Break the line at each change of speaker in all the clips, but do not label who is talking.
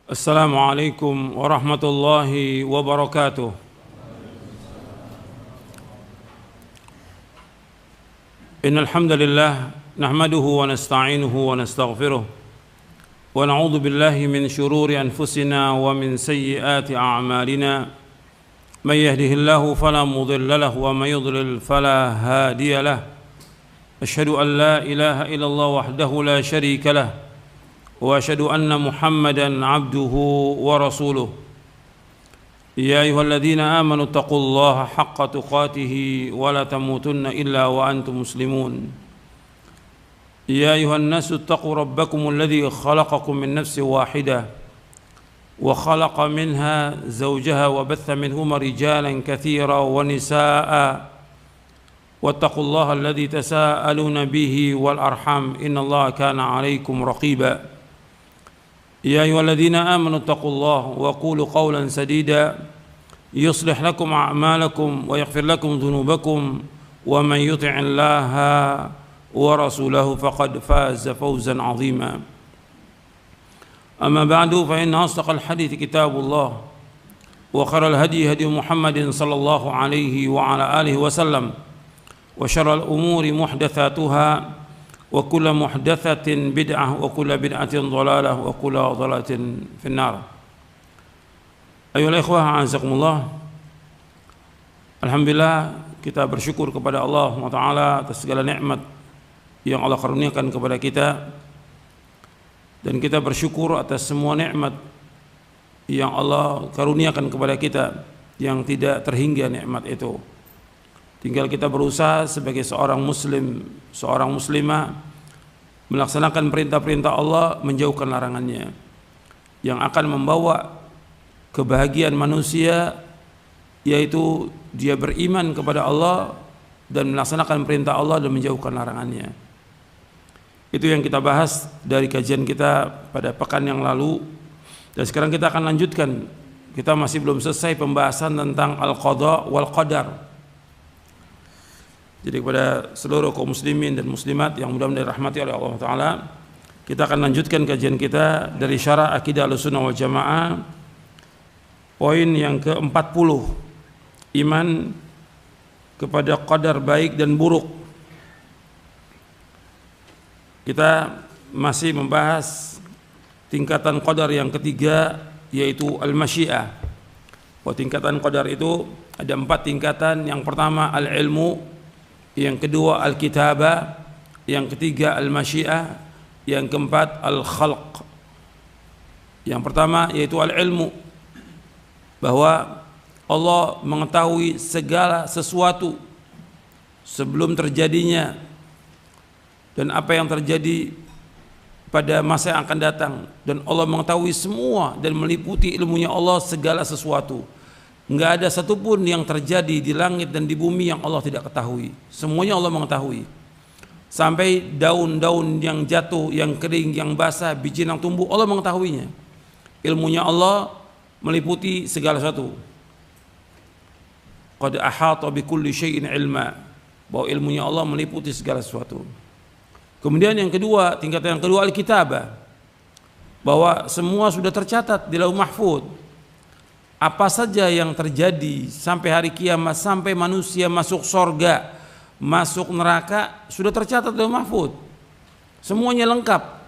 Assalamualaikum warahmatullahi wabarakatuh. Innal hamdalillah nahmaduhu wa nasta'inuhu wa nastaghfiruh wa na'udzu billahi min shururi anfusina wa min sayyiati a'malina. May yahdihillahu fala mudilla lahu wa may yudlil fala hadiya lahu. Asyhadu an la ilaha illallah wahdahu la syarika lahu wa asyhadu anna Muhammadan abduhu wa rasuluh. Ya ayyuhalladzina amanu taqullaha haqqa tuqatih wa la tamutunna illa wa antum muslimun. Ya ayyuhan nasu taqu rabbakumul ladzi khalaqakum min nafsin wahidah wa khalaqa minha zawjaha wa batha minhuma rijalan katsiran wa nisaa'a wattaqullaha alladzi tasaaluna bihi wal arham innallaha kana 'alaikum raqiba. يا أيها الذين آمنوا اتقوا الله وقولوا قولا سديدا يصلح لكم أعمالكم ويغفر لكم ذنوبكم ومن يطع الله ورسوله فقد فاز فوزا عظيما. أما بعد فإن أصدق الحديث كتاب الله وخير الهدي هدي محمد صلى الله عليه وعلى آله وسلم وشر الأمور محدثاتها wa kullu muhdatsatin bid'ah wa kullu bid'atin dhalalah wa kullu dhalalatin finnar. Ayolah ikhwah a'azakumullah. Alhamdulillah kita bersyukur kepada Allah Taala atas segala nikmat yang Allah karuniakan kepada kita, dan kita bersyukur atas semua nikmat yang Allah karuniakan kepada kita yang tidak terhingga nikmat itu. Tinggal kita berusaha sebagai seorang muslim, seorang muslimah melaksanakan perintah-perintah Allah, menjauhkan larangannya, yang akan membawa kebahagiaan manusia, yaitu dia beriman kepada Allah dan melaksanakan perintah Allah dan menjauhkan larangannya. Itu yang kita bahas dari kajian kita pada pekan yang lalu, dan sekarang kita akan lanjutkan. Kita masih belum selesai pembahasan tentang al-qada wal qadar. Jadi kepada seluruh kaum muslimin dan muslimat yang mudah-mudahan dirahmati oleh Allah Ta'ala, kita akan lanjutkan kajian kita dari syarah Aqidah Ahlussunnah wal Jamaah, poin yang ke-40, iman kepada qadar baik dan buruk. Kita masih membahas tingkatan qadar yang ketiga, yaitu al-masyiah. Tingkatan qadar itu ada 4 tingkatan. Yang pertama al-ilmu, yang kedua al-kitabah, yang ketiga al-masyiah, yang keempat al-khalq. Yang pertama yaitu al-ilmu, bahwa Allah mengetahui segala sesuatu sebelum terjadinya dan apa yang terjadi pada masa yang akan datang, dan Allah mengetahui semua dan meliputi ilmunya Allah segala sesuatu. Enggak ada satupun yang terjadi di langit dan di bumi yang Allah tidak ketahui. Semuanya Allah mengetahui. Sampai daun-daun yang jatuh, yang kering, yang basah, biji yang tumbuh, Allah mengetahuinya. Ilmunya Allah meliputi segala sesuatu. Qad ahata bi kulli syai'in ilma. Bahwa ilmunya Allah meliputi segala sesuatu. Kemudian yang kedua, tingkatan yang kedua al-kitabah. Bahwa semua sudah tercatat di Lauh Mahfuz. Apa saja yang terjadi sampai hari kiamat, sampai manusia masuk surga, masuk neraka, sudah tercatat dalam mahfuz. Semuanya lengkap.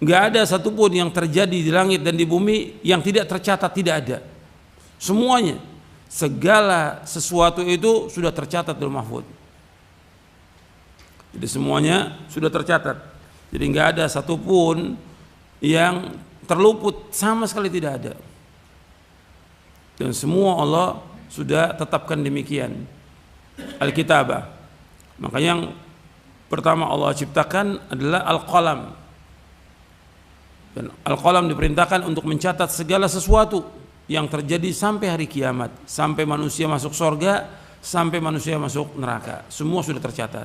Enggak ada satupun yang terjadi di langit dan di bumi yang tidak tercatat, tidak ada. Semuanya, segala sesuatu itu sudah tercatat dalam mahfuz. Jadi semuanya sudah tercatat. Jadi enggak ada satupun yang terluput, sama sekali tidak ada. Dan semua Allah sudah tetapkan demikian. Al-kitabah. Maka yang pertama Allah ciptakan adalah al-qalam. Dan al-qalam diperintahkan untuk mencatat segala sesuatu yang terjadi sampai hari kiamat, sampai manusia masuk surga, sampai manusia masuk neraka. Semua sudah tercatat.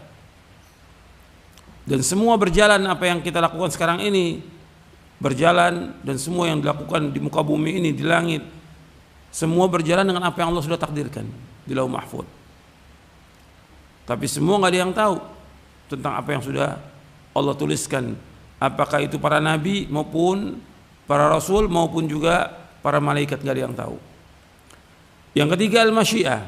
Dan semua berjalan, apa yang kita lakukan sekarang ini berjalan, dan semua yang dilakukan di muka bumi ini, di langit, semua berjalan dengan apa yang Allah sudah takdirkan di Lauh Mahfuz. Tapi semua nggak ada yang tahu tentang apa yang sudah Allah tuliskan, apakah itu para nabi maupun para rasul maupun juga para malaikat, gak ada yang tahu. Yang ketiga al-masyiah,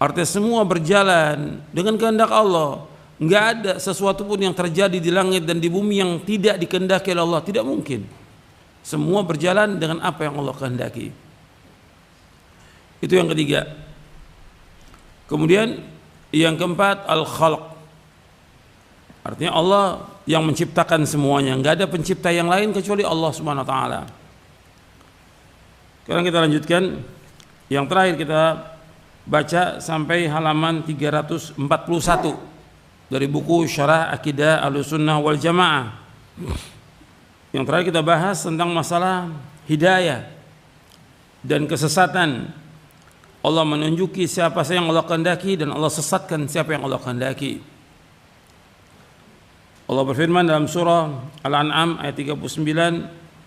artinya semua berjalan dengan kehendak Allah. Nggak ada sesuatu pun yang terjadi di langit dan di bumi yang tidak dikehendaki oleh Allah, tidak mungkin. Semua berjalan dengan apa yang Allah kehendaki. Itu yang ketiga. Kemudian yang keempat al-khalq, artinya Allah yang menciptakan semuanya, nggak ada pencipta yang lain kecuali Allah Subhanahu wa taala. Sekarang kita lanjutkan. Yang terakhir kita baca sampai halaman 341 dari buku Syarah Aqidah Ahlussunnah wal Jamaah. Yang terakhir kita bahas tentang masalah hidayah dan kesesatan. Allah menunjuki siapa saja yang Allah kehendaki dan Allah sesatkan siapa yang Allah kehendaki. Allah berfirman dalam surah Al-An'am ayat 39,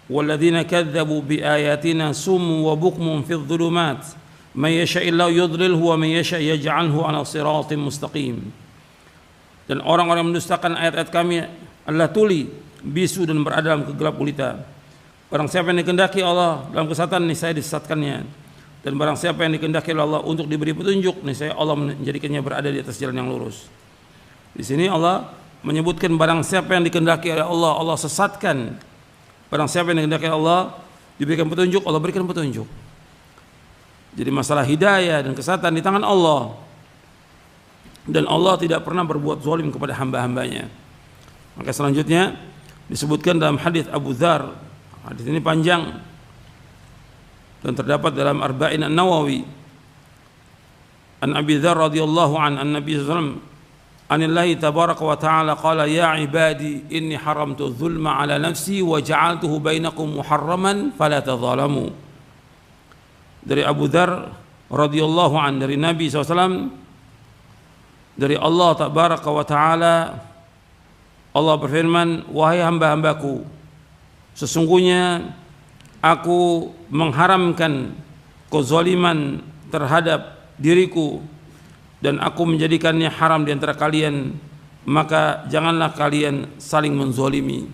"Walladzina kadzdzabu biayatina summun wa bukmun fidz dzulumat, may yasha'illahu yudlilhu wa may yasha' yaj'alhu 'ala siratin mustaqim." Dan orang-orang yang mendustakan ayat-ayat kami adalah tuli, bisu dan berada dalam kegelap gulita. Barang siapa yang dikehendaki Allah dalam kesesatan, niscaya disesatkannya. Dan barang siapa yang dikehendaki oleh Allah untuk diberi petunjuk, niscaya Allah menjadikannya berada di atas jalan yang lurus. Di sini Allah menyebutkan barang siapa yang dikehendaki oleh Allah, Allah sesatkan. Barang siapa yang dikehendaki Allah diberikan petunjuk, Allah berikan petunjuk. Jadi masalah hidayah dan kesesatan di tangan Allah. Dan Allah tidak pernah berbuat zalim kepada hamba-hambanya. Maka selanjutnya disebutkan dalam hadis Abu Dzar. Hadis ini panjang dan terdapat dalam Arba'in An-Nawawi. An Abi Dzar radhiyallahu an Nabi sallallahu alaihi wasallam anillahi tabaraka wa ta'ala qala ya ibadi inni haramtu dzulma ala nafsi wa ja'altuhu bainakum muharraman fala tadzalamu. Dari Abu Dzar radhiyallahu an, dari Nabi SAW, dari Allah tabaraka wa ta'ala, Allah berfirman, wahai hamba-hambaku, sesungguhnya aku mengharamkan kezaliman terhadap diriku dan aku menjadikannya haram di antara kalian, maka janganlah kalian saling menzalimi.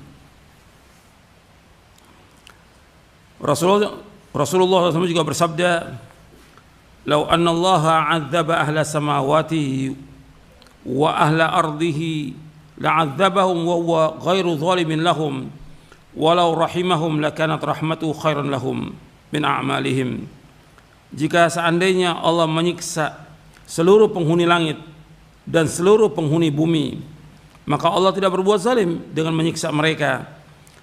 Rasulullah SAW juga bersabda, "Lau anna Allah 'adzaba ahla samawati wa ahla ardihi la'adzabahum wa huwa ghairu zalimin lahum walau rahimahum lakanat rahmatuhu khairan lahum min a'malihim." Jika seandainya Allah menyiksa seluruh penghuni langit dan seluruh penghuni bumi, maka Allah tidak berbuat zalim dengan menyiksa mereka.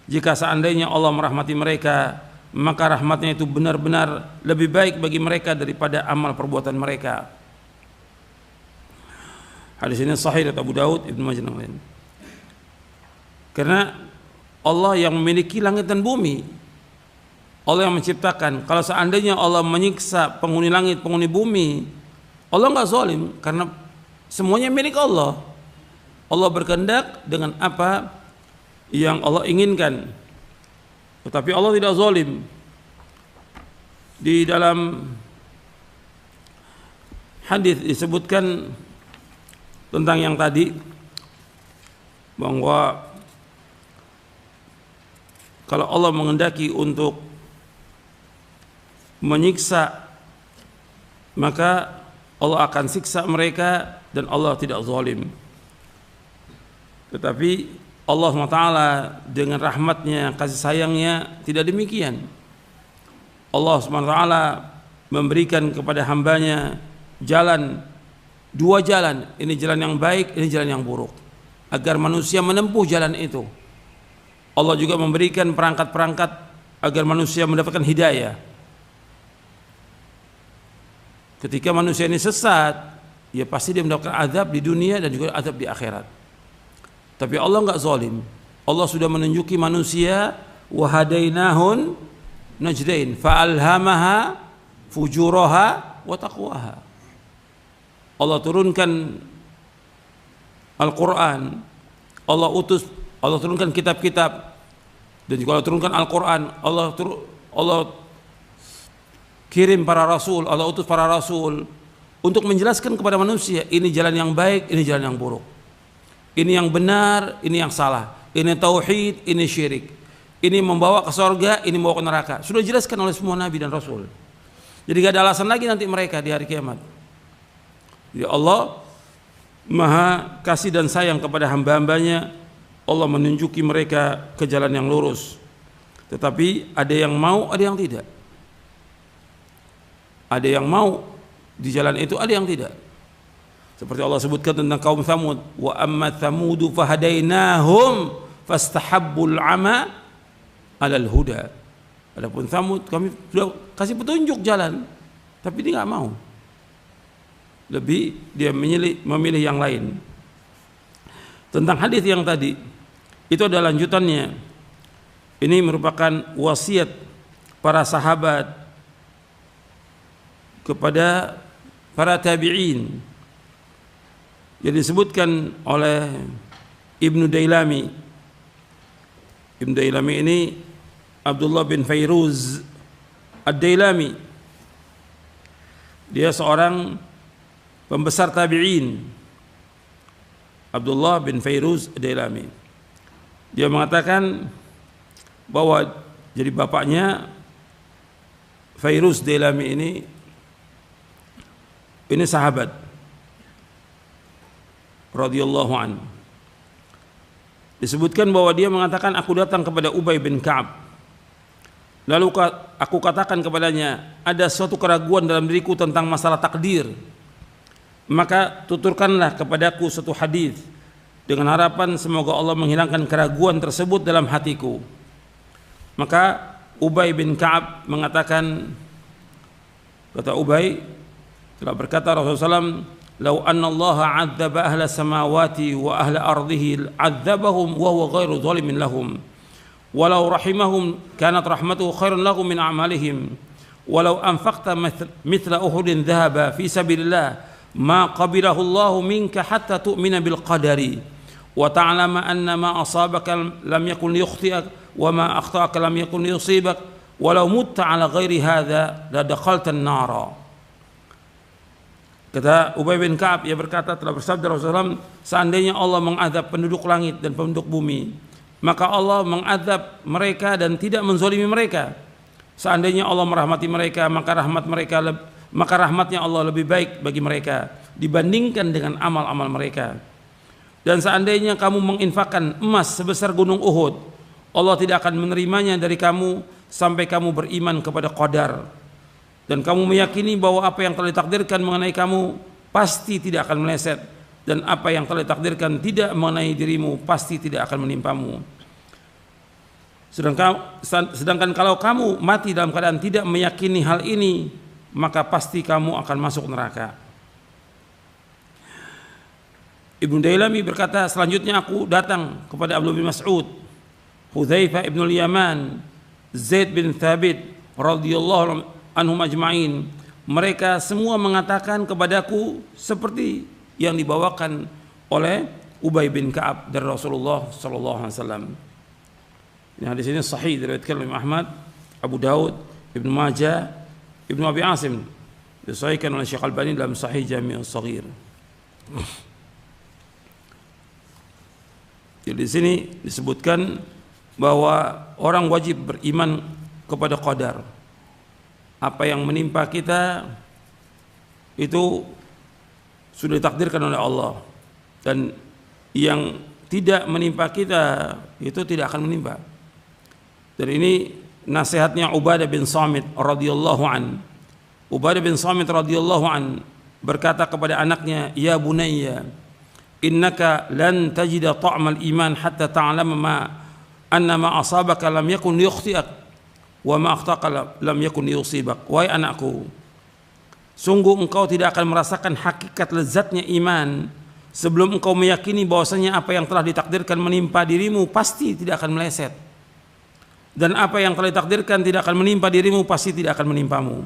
Jika seandainya Allah merahmati mereka, maka rahmatnya itu benar-benar lebih baik bagi mereka daripada amal perbuatan mereka. Hadis ini sahih dari Abu Daud, Ibnu Majah dan lain. Karena Allah yang memiliki langit dan bumi, Allah yang menciptakan. Kalau seandainya Allah menyiksa penghuni langit, penghuni bumi, Allah nggak zalim karena semuanya milik Allah. Allah berkehendak dengan apa yang Allah inginkan. Tetapi Allah tidak zalim. Di dalam hadis disebutkan tentang yang tadi, bahwa kalau Allah menghendaki untuk menyiksa, maka Allah akan siksa mereka dan Allah tidak zalim. Tetapi Allah SWT dengan rahmatnya, kasih sayangnya tidak demikian. Allah SWT memberikan kepada hambanya jalan, dua jalan, ini jalan yang baik, ini jalan yang buruk, agar manusia menempuh jalan itu. Allah juga memberikan perangkat-perangkat agar manusia mendapatkan hidayah. Ketika manusia ini sesat, ya pasti dia mendapatkan azab di dunia dan juga azab di akhirat. Tapi Allah enggak zalim. Allah sudah menunjuki manusia, wa hadainahun najdain fa alhamaha fujuraha wa taqwaha. Allah turunkan Al-Quran, Allah turunkan kitab-kitab, dan juga Allah turunkan Al-Quran, Allah kirim para rasul, Allah utus para rasul untuk menjelaskan kepada manusia, ini jalan yang baik, ini jalan yang buruk, ini yang benar, ini yang salah, ini tauhid, ini syirik, ini membawa ke surga, ini membawa ke neraka. Sudah dijelaskan oleh semua nabi dan rasul. Jadi gak ada alasan lagi nanti mereka di hari kiamat. Jadi Allah Maha kasih dan sayang kepada hamba-hambanya. Allah menunjuki mereka ke jalan yang lurus. Tetapi ada yang mau, ada yang tidak. Ada yang mau di jalan itu, ada yang tidak. Seperti Allah sebutkan tentang kaum Tsamud, wa amma Tsamudu fahadainahum fastahabbul ama 'alal huda. Adapun Tsamud kami sudah kasih petunjuk jalan, tapi dia enggak mau. Lebih dia memilih yang lain. Tentang hadis yang tadi, itu adalah lanjutannya. Ini merupakan wasiat para sahabat kepada para tabi'in yang disebutkan oleh Ibnu Dailami. Ibnu Dailami ini Abdullah bin Fairuz Ad-Dailami. Dia seorang pembesar tabi'in. Abdullah bin Fairuz Ad-Dailami. Dia mengatakan bahwa jadi bapaknya Fairuz Dailami ini sahabat radhiyallahu anhu. Disebutkan bahwa dia mengatakan, aku datang kepada Ubay bin Ka'ab. Lalu aku katakan kepadanya, ada suatu keraguan dalam diriku tentang masalah takdir. Maka tuturkanlah kepadaku suatu hadis dengan harapan semoga Allah menghilangkan keraguan tersebut dalam hatiku. Maka Ubay bin Ka'ab mengatakan, kata Ubay, telah berkata Rasulullah SAW, "Lau anna Allah 'adzaba ahla samawati wa ahla ardihi 'adzabahum wa huwa ghairu zalimin lahum. Walau rahimahum kanat rahmatuhu khairan lahum min a'malihim. Walau anfaqta mithla Uhudin dhahaba fi sabilillah ma qabilahu Allah minka hatta tu'mina bil qadari wa ta'lama anna ma asabaka lam yakun liyukhti'ak wa ma akhta'aka lam yakun liyusibak walau mutta ala ghairi hadza la dakhalta an-nara." Kata Ubay bin Ka'ab, ia berkata, telah bersabda Rasulullah, seandainya Allah mengadab penduduk langit dan penduduk bumi, maka Allah mengadab mereka dan tidak menzalimi mereka. Seandainya Allah merahmati mereka, maka rahmatnya Allah lebih baik bagi mereka dibandingkan dengan amal-amal mereka. Dan seandainya kamu menginfakkan emas sebesar gunung Uhud, Allah tidak akan menerimanya dari kamu sampai kamu beriman kepada qadar. Dan kamu meyakini bahwa apa yang telah ditakdirkan mengenai kamu pasti tidak akan meleset, dan apa yang telah ditakdirkan tidak mengenai dirimu pasti tidak akan menimpamu. Sedangkan kalau kamu mati dalam keadaan tidak meyakini hal ini, maka pasti kamu akan masuk neraka. Ibnu Dailami berkata, selanjutnya aku datang kepada Abdullah bin Mas'ud, Hudzaifah ibn al-Yaman, Zaid bin Thabit radhiyallahu anhum ajma'in. Mereka semua mengatakan kepadaku seperti yang dibawakan oleh Ubay bin Ka'ab dari Rasulullah sallallahu alaihi wasallam. Ini hadis ini sahih diriwayatkan oleh Ahmad, Abu Daud, Ibnu Majah, Ibnu Abi Asim, disahihkan oleh Syekh Albani dalam Sahih Jami' Shaghir. Jadi di sini disebutkan bahwa orang wajib beriman kepada qadar. Apa yang menimpa kita itu sudah ditakdirkan oleh Allah, dan yang tidak menimpa kita itu tidak akan menimpa. Dan ini nasihatnya Ubadah bin Samit radhiyallahu an. Ubadah bin Samit radhiyallahu an berkata kepada anaknya, "Ya bunayya, innaka lan tajida ta'mal iman hatta ta'lama ma anna ma asabaka lam yakun liyukhti'ak wa ma akhtaka lam yakun yusibak." Wahai anakku, sungguh engkau tidak akan merasakan hakikat lezatnya iman sebelum engkau meyakini bahwasanya apa yang telah ditakdirkan menimpa dirimu pasti tidak akan meleset, dan apa yang telah ditakdirkan tidak akan menimpa dirimu pasti tidak akan menimpamu.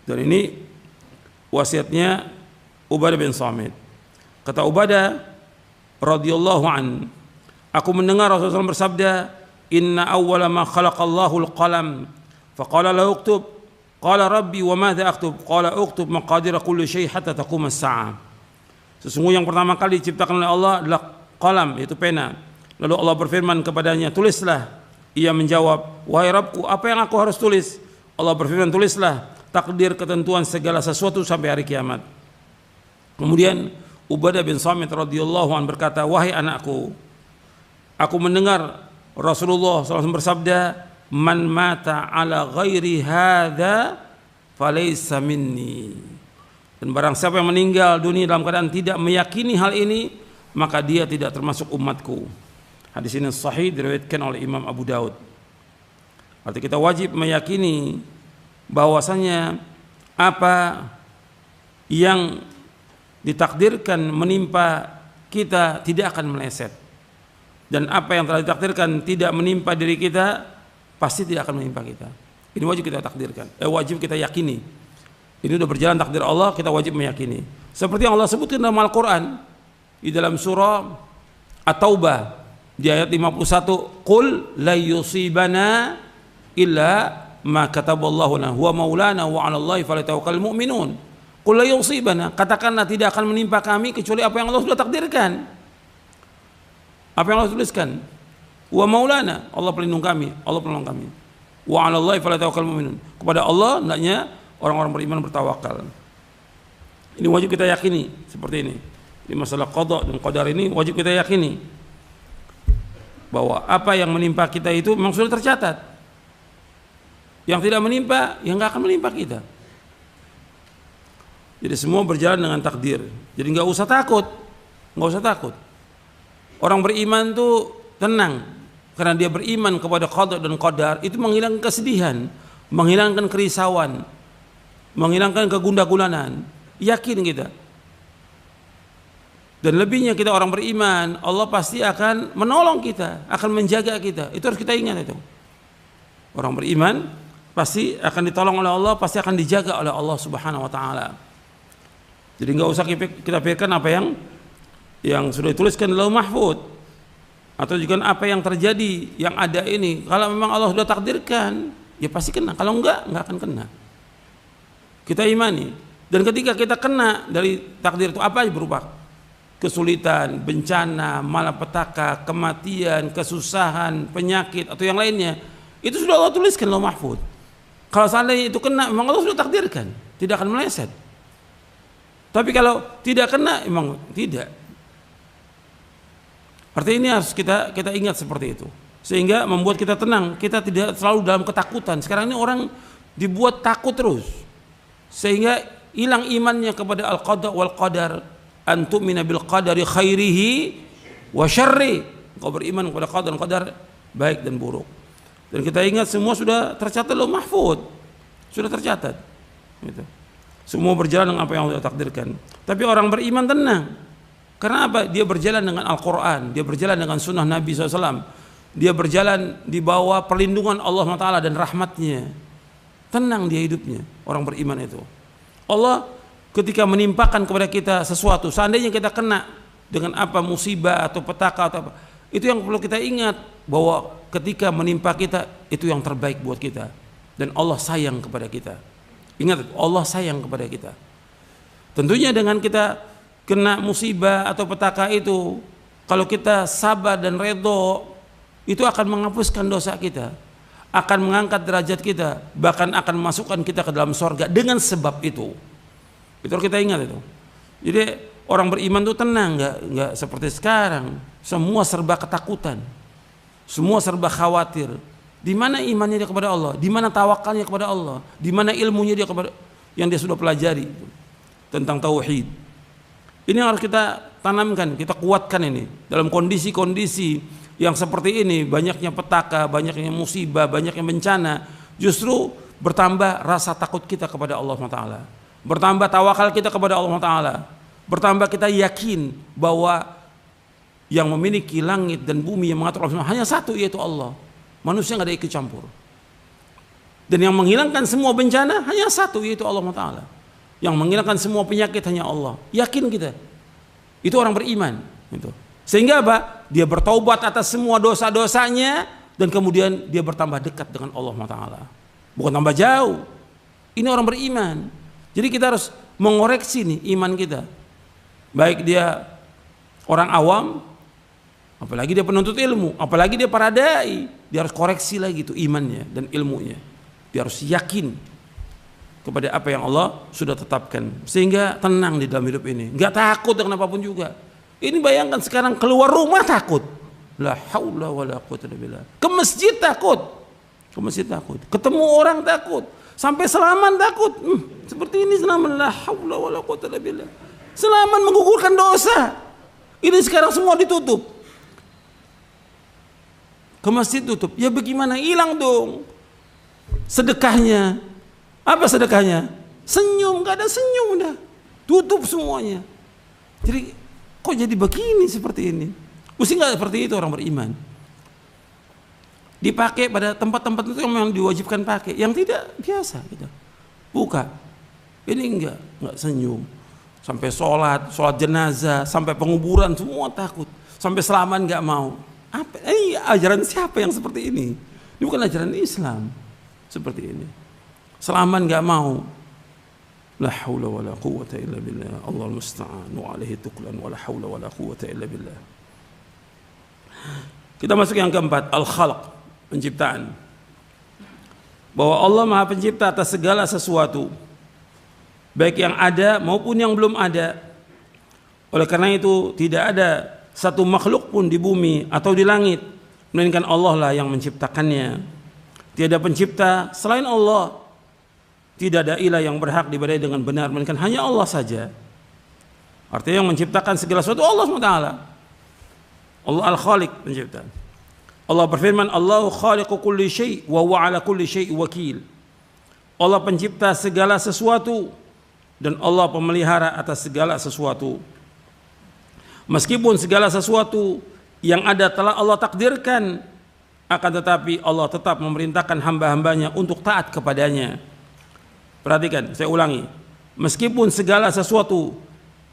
Dan ini wasiatnya Ubadah bin Samit. Kata Ubadah radhiyallahu an, aku mendengar Rasulullah bersabda, "Inna awwala ma khalaqallahu al-qalam, faqala lahu uktub, qala rabbi wa madza aktub, qala uktub maqadira kulli syai' hatta taqum as-sa'ah." Sesungguhnya yang pertama kali diciptakan oleh Allah adalah qalam, yaitu pena. Lalu Allah berfirman kepadanya, tulislah. Ia menjawab, wahai Rabbku, apa yang aku harus tulis? Allah berfirman, tulislah takdir ketentuan segala sesuatu sampai hari kiamat. Kemudian Ubadah bin Samit radhiyallahu anhu berkata, wahai anakku, aku mendengar Rasulullah SAW bersabda, man mata ala ghairi hadza falaysa minni. Dan barang siapa yang meninggal dunia dalam keadaan tidak meyakini hal ini, maka dia tidak termasuk umatku. Hadis ini sahih, diriwayatkan oleh Imam Abu Daud. Artinya kita wajib meyakini bahwasanya apa yang ditakdirkan menimpa kita tidak akan meleset, dan apa yang telah ditakdirkan tidak menimpa diri kita pasti tidak akan menimpa kita. Ini wajib kita takdirkan, wajib kita yakini. Ini sudah berjalan takdir Allah, kita wajib meyakini. Seperti yang Allah sebutkan dalam Al-Quran di dalam surah At-Taubah di ayat 51, qul la yusibana illa ma kataballahu lana huwa maulana wa 'alallahi falyatawakkalul mu'minun. Qul la yusibana, katakanlah tidak akan menimpa kami kecuali apa yang Allah sudah takdirkan. Apa yang Allah tuliskan. Wa maulana, Allah pelindung kami, Allah penolong kami. Wa 'alallahi falyatawakkalul mu'minun. Kepada Allah hendaknya orang-orang beriman bertawakal. Ini wajib kita yakini seperti ini. Di masalah qada dan qadar ini wajib kita yakini bahwa apa yang menimpa kita itu memang sudah tercatat. Yang tidak menimpa, yang nggak akan menimpa kita. Jadi semua berjalan dengan takdir. Jadi nggak usah takut, nggak usah takut. Orang beriman tuh tenang karena dia beriman kepada qada dan qadar. Itu menghilangkan kesedihan, menghilangkan kerisauan, menghilangkan kegundah-gulanan. Yakin kita. Dan lebihnya kita orang beriman, Allah pasti akan menolong kita, akan menjaga kita. Itu harus kita ingat itu. Orang beriman pasti akan ditolong oleh Allah, pasti akan dijaga oleh Allah Subhanahu wa taala. Jadi enggak usah kita pikirkan apa yang sudah dituliskan di Lauh Mahfuz, atau juga apa yang terjadi yang ada ini. Kalau memang Allah sudah takdirkan, ya pasti kena. Kalau enggak akan kena. Kita imani. Dan ketika kita kena dari takdir itu apa aja berupa kesulitan, bencana, malapetaka, kematian, kesusahan, penyakit atau yang lainnya, itu sudah Allah tuliskan Lauh Mahfuz. Kalau seandainya itu kena, memang Allah sudah takdirkan, tidak akan meleset. Tapi kalau tidak kena, memang tidak. Artinya ini harus kita ingat seperti itu, sehingga membuat kita tenang. Kita tidak selalu dalam ketakutan. Sekarang ini orang dibuat takut terus, sehingga hilang imannya kepada al-qada wal qadar. Antumina bil qadari khairihi wa syarri. Kau beriman kepada qadar dan qadar baik dan buruk. Dan kita ingat semua sudah tercatat Lauh Mahfuz. Sudah tercatat. Gitu. Semua berjalan dengan apa yang Allah takdirkan. Tapi orang beriman tenang. Karena apa? Dia berjalan dengan Al-Quran, dia berjalan dengan sunnah Nabi SAW, dia berjalan di bawah perlindungan Allah SWT dan rahmatnya. Tenang dia hidupnya, orang beriman itu. Allah ketika menimpakan kepada kita sesuatu, seandainya kita kena dengan apa musibah atau petaka atau apa, itu yang perlu kita ingat, bahwa ketika menimpa kita itu yang terbaik buat kita, dan Allah sayang kepada kita. Ingat, Allah sayang kepada kita. Tentunya dengan kita kena musibah atau petaka itu, kalau kita sabar dan redho, itu akan menghapuskan dosa kita, akan mengangkat derajat kita, bahkan akan memasukkan kita ke dalam sorga dengan sebab itu. Itu kita ingat itu. Jadi orang beriman itu tenang, nggak seperti sekarang. Semua serba ketakutan, semua serba khawatir. Di mana imannya dia kepada Allah? Di mana tawakalnya kepada Allah? Di mana ilmunya dia kepada yang dia sudah pelajari tentang tauhid? Ini yang harus kita tanamkan, kita kuatkan ini dalam kondisi-kondisi yang seperti ini, banyaknya petaka, banyaknya musibah, banyaknya bencana. Justru bertambah rasa takut kita kepada Allah SWT, bertambah tawakal kita kepada Allah SWT, bertambah kita yakin bahwa yang memiliki langit dan bumi, yang mengatur Allah hanya satu, yaitu Allah. Manusia nggak ada ikut campur. Dan yang menghilangkan semua bencana hanya satu, yaitu Allah SWT. Yang menghilangkan semua penyakit hanya Allah. Yakin kita. Itu orang beriman. Gitu. Sehingga apa? Dia bertaubat atas semua dosa-dosanya, dan kemudian dia bertambah dekat dengan Allah SWT. Bukan tambah jauh. Ini orang beriman. Jadi kita harus mengoreksi nih iman kita. Baik dia orang awam apalagi dia penuntut ilmu, apalagi dia para dai, dia harus koreksi lagi tuh imannya dan ilmunya. Dia harus yakin kepada apa yang Allah sudah tetapkan, sehingga tenang di dalam hidup ini, nggak takut dengan apapun juga. Ini bayangkan sekarang keluar rumah takut, la haula wala quwwata illa billah. Ke masjid takut, ketemu orang takut, sampai Selaman takut. Seperti ini Selaman, la haula wala quwwata illa billah. Selaman menggugurkan dosa. Ini sekarang semua ditutup. Ke masjid tutup. Ya bagaimana? Hilang dong sedekahnya. Apa sedekahnya? Senyum, gak ada senyum udah. Tutup semuanya. Jadi kok jadi begini seperti ini? Mesti gak seperti itu orang beriman. Dipakai pada tempat-tempat itu yang memang diwajibkan pakai, yang tidak biasa gitu. Buka. Ini enggak senyum. Sampai sholat jenazah, sampai penguburan semua takut. Sampai Selaman enggak mau. Apa? Ini ajaran siapa yang seperti ini? Ini bukan ajaran Islam. Seperti ini. Selaman enggak mau. La haula wala quwwata illa billah. Allahul musta'an wa alaihi tuklan wa la haula wala quwwata illa billah. Kita masuk yang keempat, al-khalq. Penciptaan, bahwa Allah Maha Pencipta atas segala sesuatu, baik yang ada maupun yang belum ada. Oleh karena itu tidak ada satu makhluk pun di bumi atau di langit melainkan Allah lah yang menciptakannya. Tiada pencipta selain Allah, tidak ada ilah yang berhak diibadahi dengan benar melainkan hanya Allah saja. Artinya yang menciptakan segala sesuatu Allah SWT. Allah Al-Khaliq, pencipta. Allah berfirman, Allahu khaliqu kulli syai' wa huwa ala kulli syai' wakil. Allah pencipta segala sesuatu dan Allah pemelihara atas segala sesuatu. Meskipun segala sesuatu yang ada telah Allah takdirkan, akan tetapi Allah tetap memerintahkan hamba-hambanya untuk taat kepadanya. Perhatikan, saya ulangi. Meskipun segala sesuatu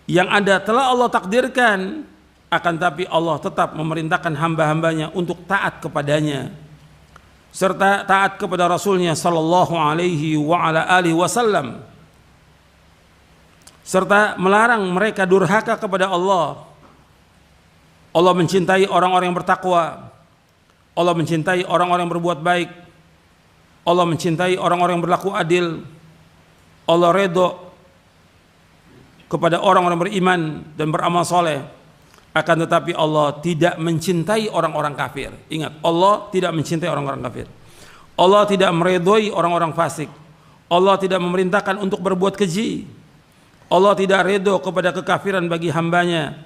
yang ada telah Allah takdirkan, akan tapi Allah tetap memerintahkan hamba-hambanya untuk taat kepadanya serta taat kepada Rasulnya sallallahu alaihi wa ala alihi wasallam, serta melarang mereka durhaka kepada Allah. Allah mencintai orang-orang yang bertakwa, Allah mencintai orang-orang yang berbuat baik, Allah mencintai orang-orang yang berlaku adil, Allah redha kepada orang-orang beriman dan beramal soleh. Akan tetapi Allah tidak mencintai orang-orang kafir. Ingat, Allah tidak mencintai orang-orang kafir. Allah tidak meredhoi orang-orang fasik. Allah tidak memerintahkan untuk berbuat keji. Allah tidak redho kepada kekafiran bagi hambanya.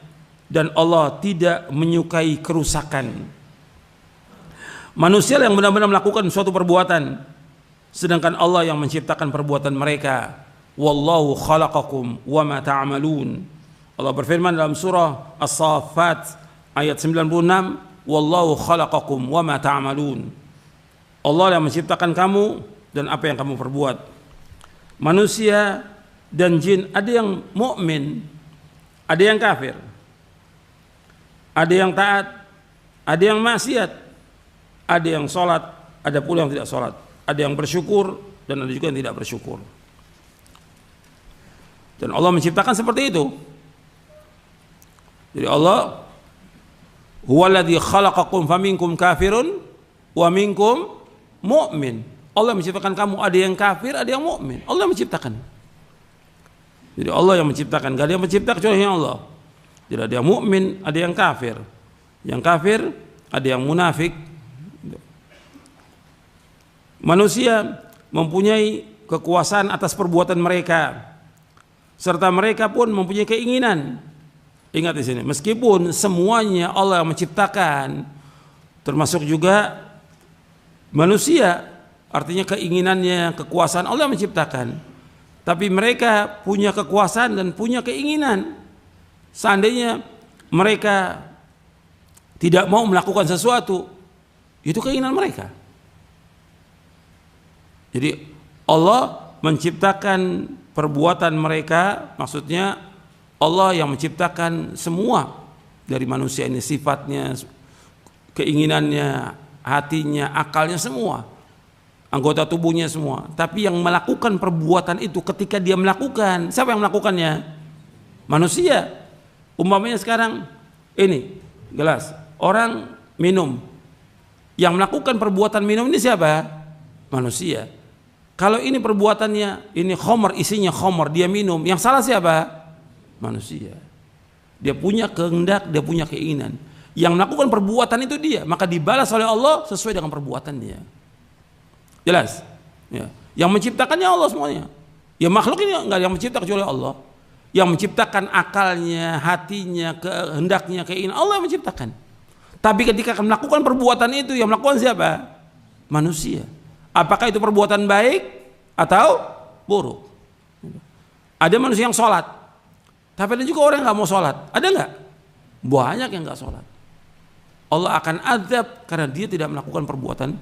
Dan Allah tidak menyukai kerusakan. Manusia yang benar-benar melakukan suatu perbuatan, sedangkan Allah yang menciptakan perbuatan mereka. Wallahu khalaqakum wa ma ta'malun. Allah berfirman dalam surah As-Saffat ayat 96, Wallahu khalaqakum wa ma ta'malun. Allah yang menciptakan kamu dan apa yang kamu perbuat. Manusia dan jin, ada yang mukmin, ada yang kafir, ada yang taat, ada yang maksiat, ada yang sholat, ada pula yang tidak sholat, ada yang bersyukur dan ada juga yang tidak bersyukur. Dan Allah menciptakan seperti itu. Jadi Allah huwaladzi khalaqakum faminkum kafirun wa minkum mu'min. Allah menciptakan kamu, ada yang kafir, ada yang mukmin. Allah menciptakan. Jadi Allah yang menciptakan, gak ada yang mencipta kecuali Allah. Jadi ada yang mukmin, ada yang kafir. Yang kafir, ada yang munafik. Manusia mempunyai kekuasaan atas perbuatan mereka, serta mereka pun mempunyai keinginan. Ingat di sini, meskipun semuanya Allah yang menciptakan, termasuk juga manusia, artinya keinginannya, kekuasaan Allah yang menciptakan. Tapi mereka punya kekuasaan dan punya keinginan. Seandainya mereka tidak mau melakukan sesuatu, itu keinginan mereka. Jadi Allah menciptakan perbuatan mereka, maksudnya Allah yang menciptakan semua dari manusia ini, sifatnya, keinginannya, hatinya, akalnya, semua, anggota tubuhnya semua. Tapi yang melakukan perbuatan itu ketika dia melakukan, siapa yang melakukannya? Manusia. Umpamanya sekarang ini gelas, orang minum. Yang melakukan perbuatan minum ini siapa? Manusia. Kalau ini perbuatannya, ini khamr, isinya khamr, dia minum. Yang salah siapa? Manusia. Dia punya kehendak, dia punya keinginan. Yang melakukan perbuatan itu dia, maka dibalas oleh Allah sesuai dengan perbuatannya. Jelas? Ya. Yang menciptakannya Allah semuanya. Ya makhluk ini enggak yang mencipta kecuali Allah. Yang menciptakan akalnya, hatinya, kehendaknya, keinginan, Allah yang menciptakan. Tapi ketika melakukan perbuatan itu, yang melakukan siapa? Manusia. Apakah itu perbuatan baik atau buruk? Ada manusia yang sholat, tapi ada juga orang yang nggak mau sholat. Ada nggak? Banyak yang nggak sholat. Allah akan azab karena dia tidak melakukan perbuatan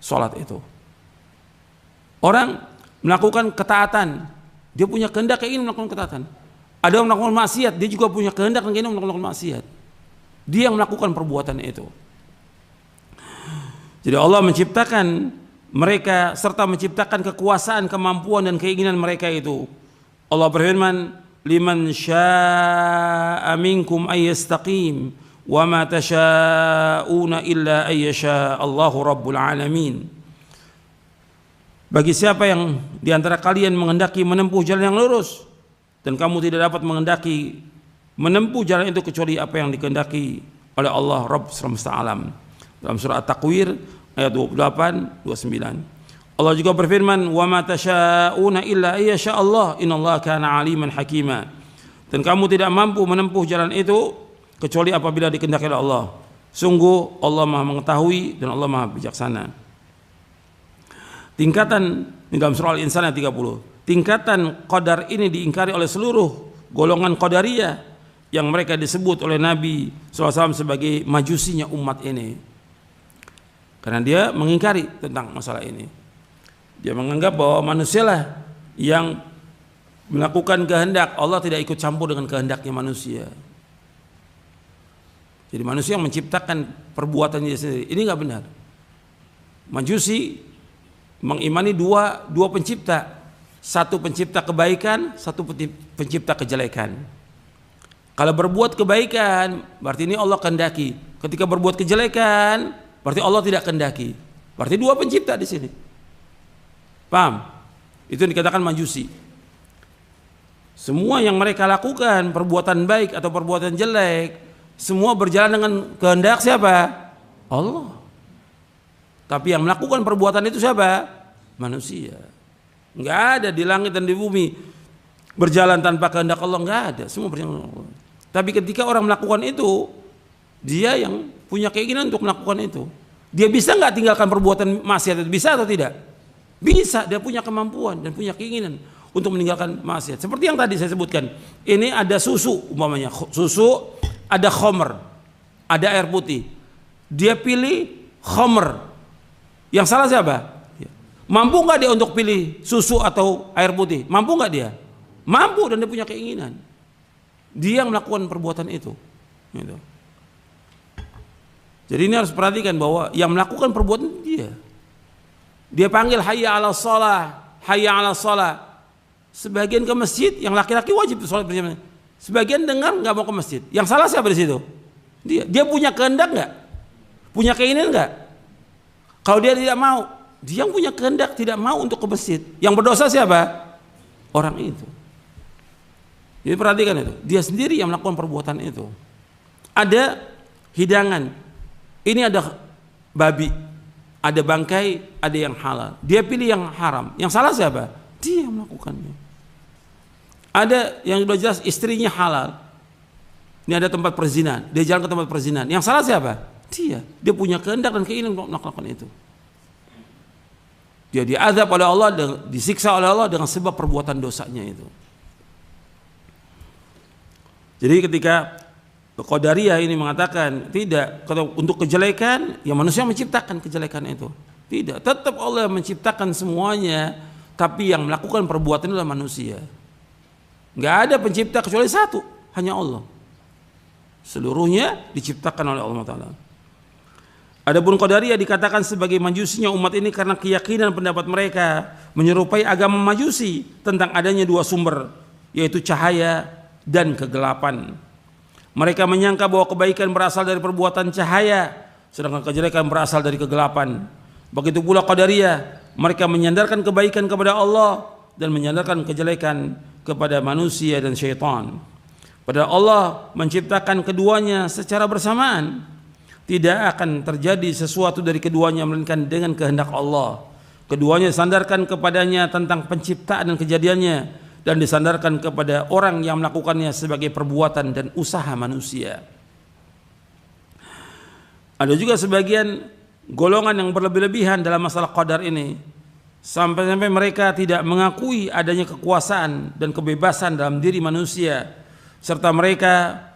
sholat itu. Orang melakukan ketaatan, dia punya kehendak ingin melakukan ketaatan. Ada yang melakukan maksiat, dia juga punya kehendak ingin melakukan maksiat. Dia yang melakukan perbuatan itu. Jadi Allah menciptakan mereka serta menciptakan kekuasaan, kemampuan dan keinginan mereka itu. Allah berfirman, "Liman syaa'a minkum ayyastaqim wa ma tasyaa'una illa ayyasha Allahu rabbul alamin." Bagi siapa yang di antara kalian menghendaki menempuh jalan yang lurus dan kamu tidak dapat menghendaki menempuh jalan itu kecuali apa yang dikehendaki oleh Allah Rabb semesta alam. Dalam surah At-Takwir ayat 28 29. Allah juga berfirman, "Wa ma tasyaa'una illa ayyasha Allah, innallaha kana 'aliman hakima." Dan kamu tidak mampu menempuh jalan itu kecuali apabila dikehendaki oleh Allah. Sungguh Allah Maha mengetahui dan Allah Maha bijaksana. Tingkatan di dalam surah Al-Insan ayat 30. Tingkatan qadar ini diingkari oleh seluruh golongan qadariyah yang mereka disebut oleh Nabi SAW sebagai majusinya umat ini. Karena dia mengingkari tentang masalah ini. Dia menganggap bahwa manusialah yang melakukan kehendak, Allah tidak ikut campur dengan kehendaknya manusia. Jadi manusia yang menciptakan perbuatannya sendiri. Ini nggak benar. Majusi mengimani dua pencipta. Satu pencipta kebaikan, satu pencipta kejelekan. Kalau berbuat kebaikan, berarti ini Allah kehendaki. Ketika berbuat kejelekan, berarti Allah tidak kehendaki. Berarti dua pencipta di sini. Paham? Itu yang dikatakan majusi. Semua yang mereka lakukan, perbuatan baik atau perbuatan jelek, semua berjalan dengan kehendak siapa? Allah. Tapi yang melakukan perbuatan itu siapa? Manusia. Enggak ada di langit dan di bumi berjalan tanpa kehendak Allah, enggak ada. Semua berjalan dengan Allah. Tapi ketika orang melakukan itu, dia yang punya keinginan untuk melakukan itu. Dia bisa nggak tinggalkan perbuatan maksiat itu? Bisa atau tidak? Bisa. Dia punya kemampuan dan punya keinginan untuk meninggalkan maksiat. Seperti yang tadi saya sebutkan. Ini ada susu umpamanya. Susu, ada khamr, ada air putih. Dia pilih khamr. Yang salah siapa? Mampu nggak dia untuk pilih susu atau air putih? Mampu nggak dia? Mampu dan dia punya keinginan. Dia yang melakukan perbuatan itu. Gitu. Jadi ini harus perhatikan bahwa yang melakukan perbuatan dia. Dia panggil hayya 'alas shalah, hayya 'alas shalah. Sebagian ke masjid, yang laki-laki wajib sholat berjamaah. Sebagian dengar nggak mau ke masjid. Yang salah siapa di situ? Dia punya kehendak nggak? Punya keinginan nggak? Kalau dia tidak mau, dia yang punya kehendak tidak mau untuk ke masjid. Yang berdosa siapa? Orang itu. Jadi perhatikan itu. Dia sendiri yang melakukan perbuatan itu. Ada hidangan. Ini ada babi, ada bangkai, ada yang halal. Dia pilih yang haram. Yang salah siapa? Dia yang melakukannya. Ada yang sudah jelas istrinya halal. Ini ada tempat perzinahan. Dia jalan ke tempat perzinahan. Yang salah siapa? Dia. Dia punya kehendak dan keinginan untuk melakukan itu. Dia diazab oleh Allah, disiksa oleh Allah dengan sebab perbuatan dosanya itu. Jadi ketika Qadariyah ini mengatakan tidak, untuk kejelekan ya manusia menciptakan kejelekan itu. Tidak, tetap Allah menciptakan semuanya, tapi yang melakukan perbuatan adalah manusia. Enggak ada pencipta kecuali satu, hanya Allah. Seluruhnya diciptakan oleh Allah Taala. Adapun Qadariyah dikatakan sebagai majusinya umat ini karena keyakinan pendapat mereka menyerupai agama Majusi tentang adanya dua sumber, yaitu cahaya dan kegelapan. Mereka menyangka bahwa kebaikan berasal dari perbuatan cahaya, sedangkan kejelekan berasal dari kegelapan. Begitu pula Qadariyah, mereka menyandarkan kebaikan kepada Allah dan menyandarkan kejelekan kepada manusia dan syaitan. Padahal Allah menciptakan keduanya secara bersamaan. Tidak akan terjadi sesuatu dari keduanya melainkan dengan kehendak Allah. Keduanya disandarkan kepadanya tentang penciptaan dan kejadiannya, dan disandarkan kepada orang yang melakukannya sebagai perbuatan dan usaha manusia. Ada juga sebagian golongan yang berlebih-lebihan dalam masalah qadar ini, sampai-sampai mereka tidak mengakui adanya kekuasaan dan kebebasan dalam diri manusia, serta mereka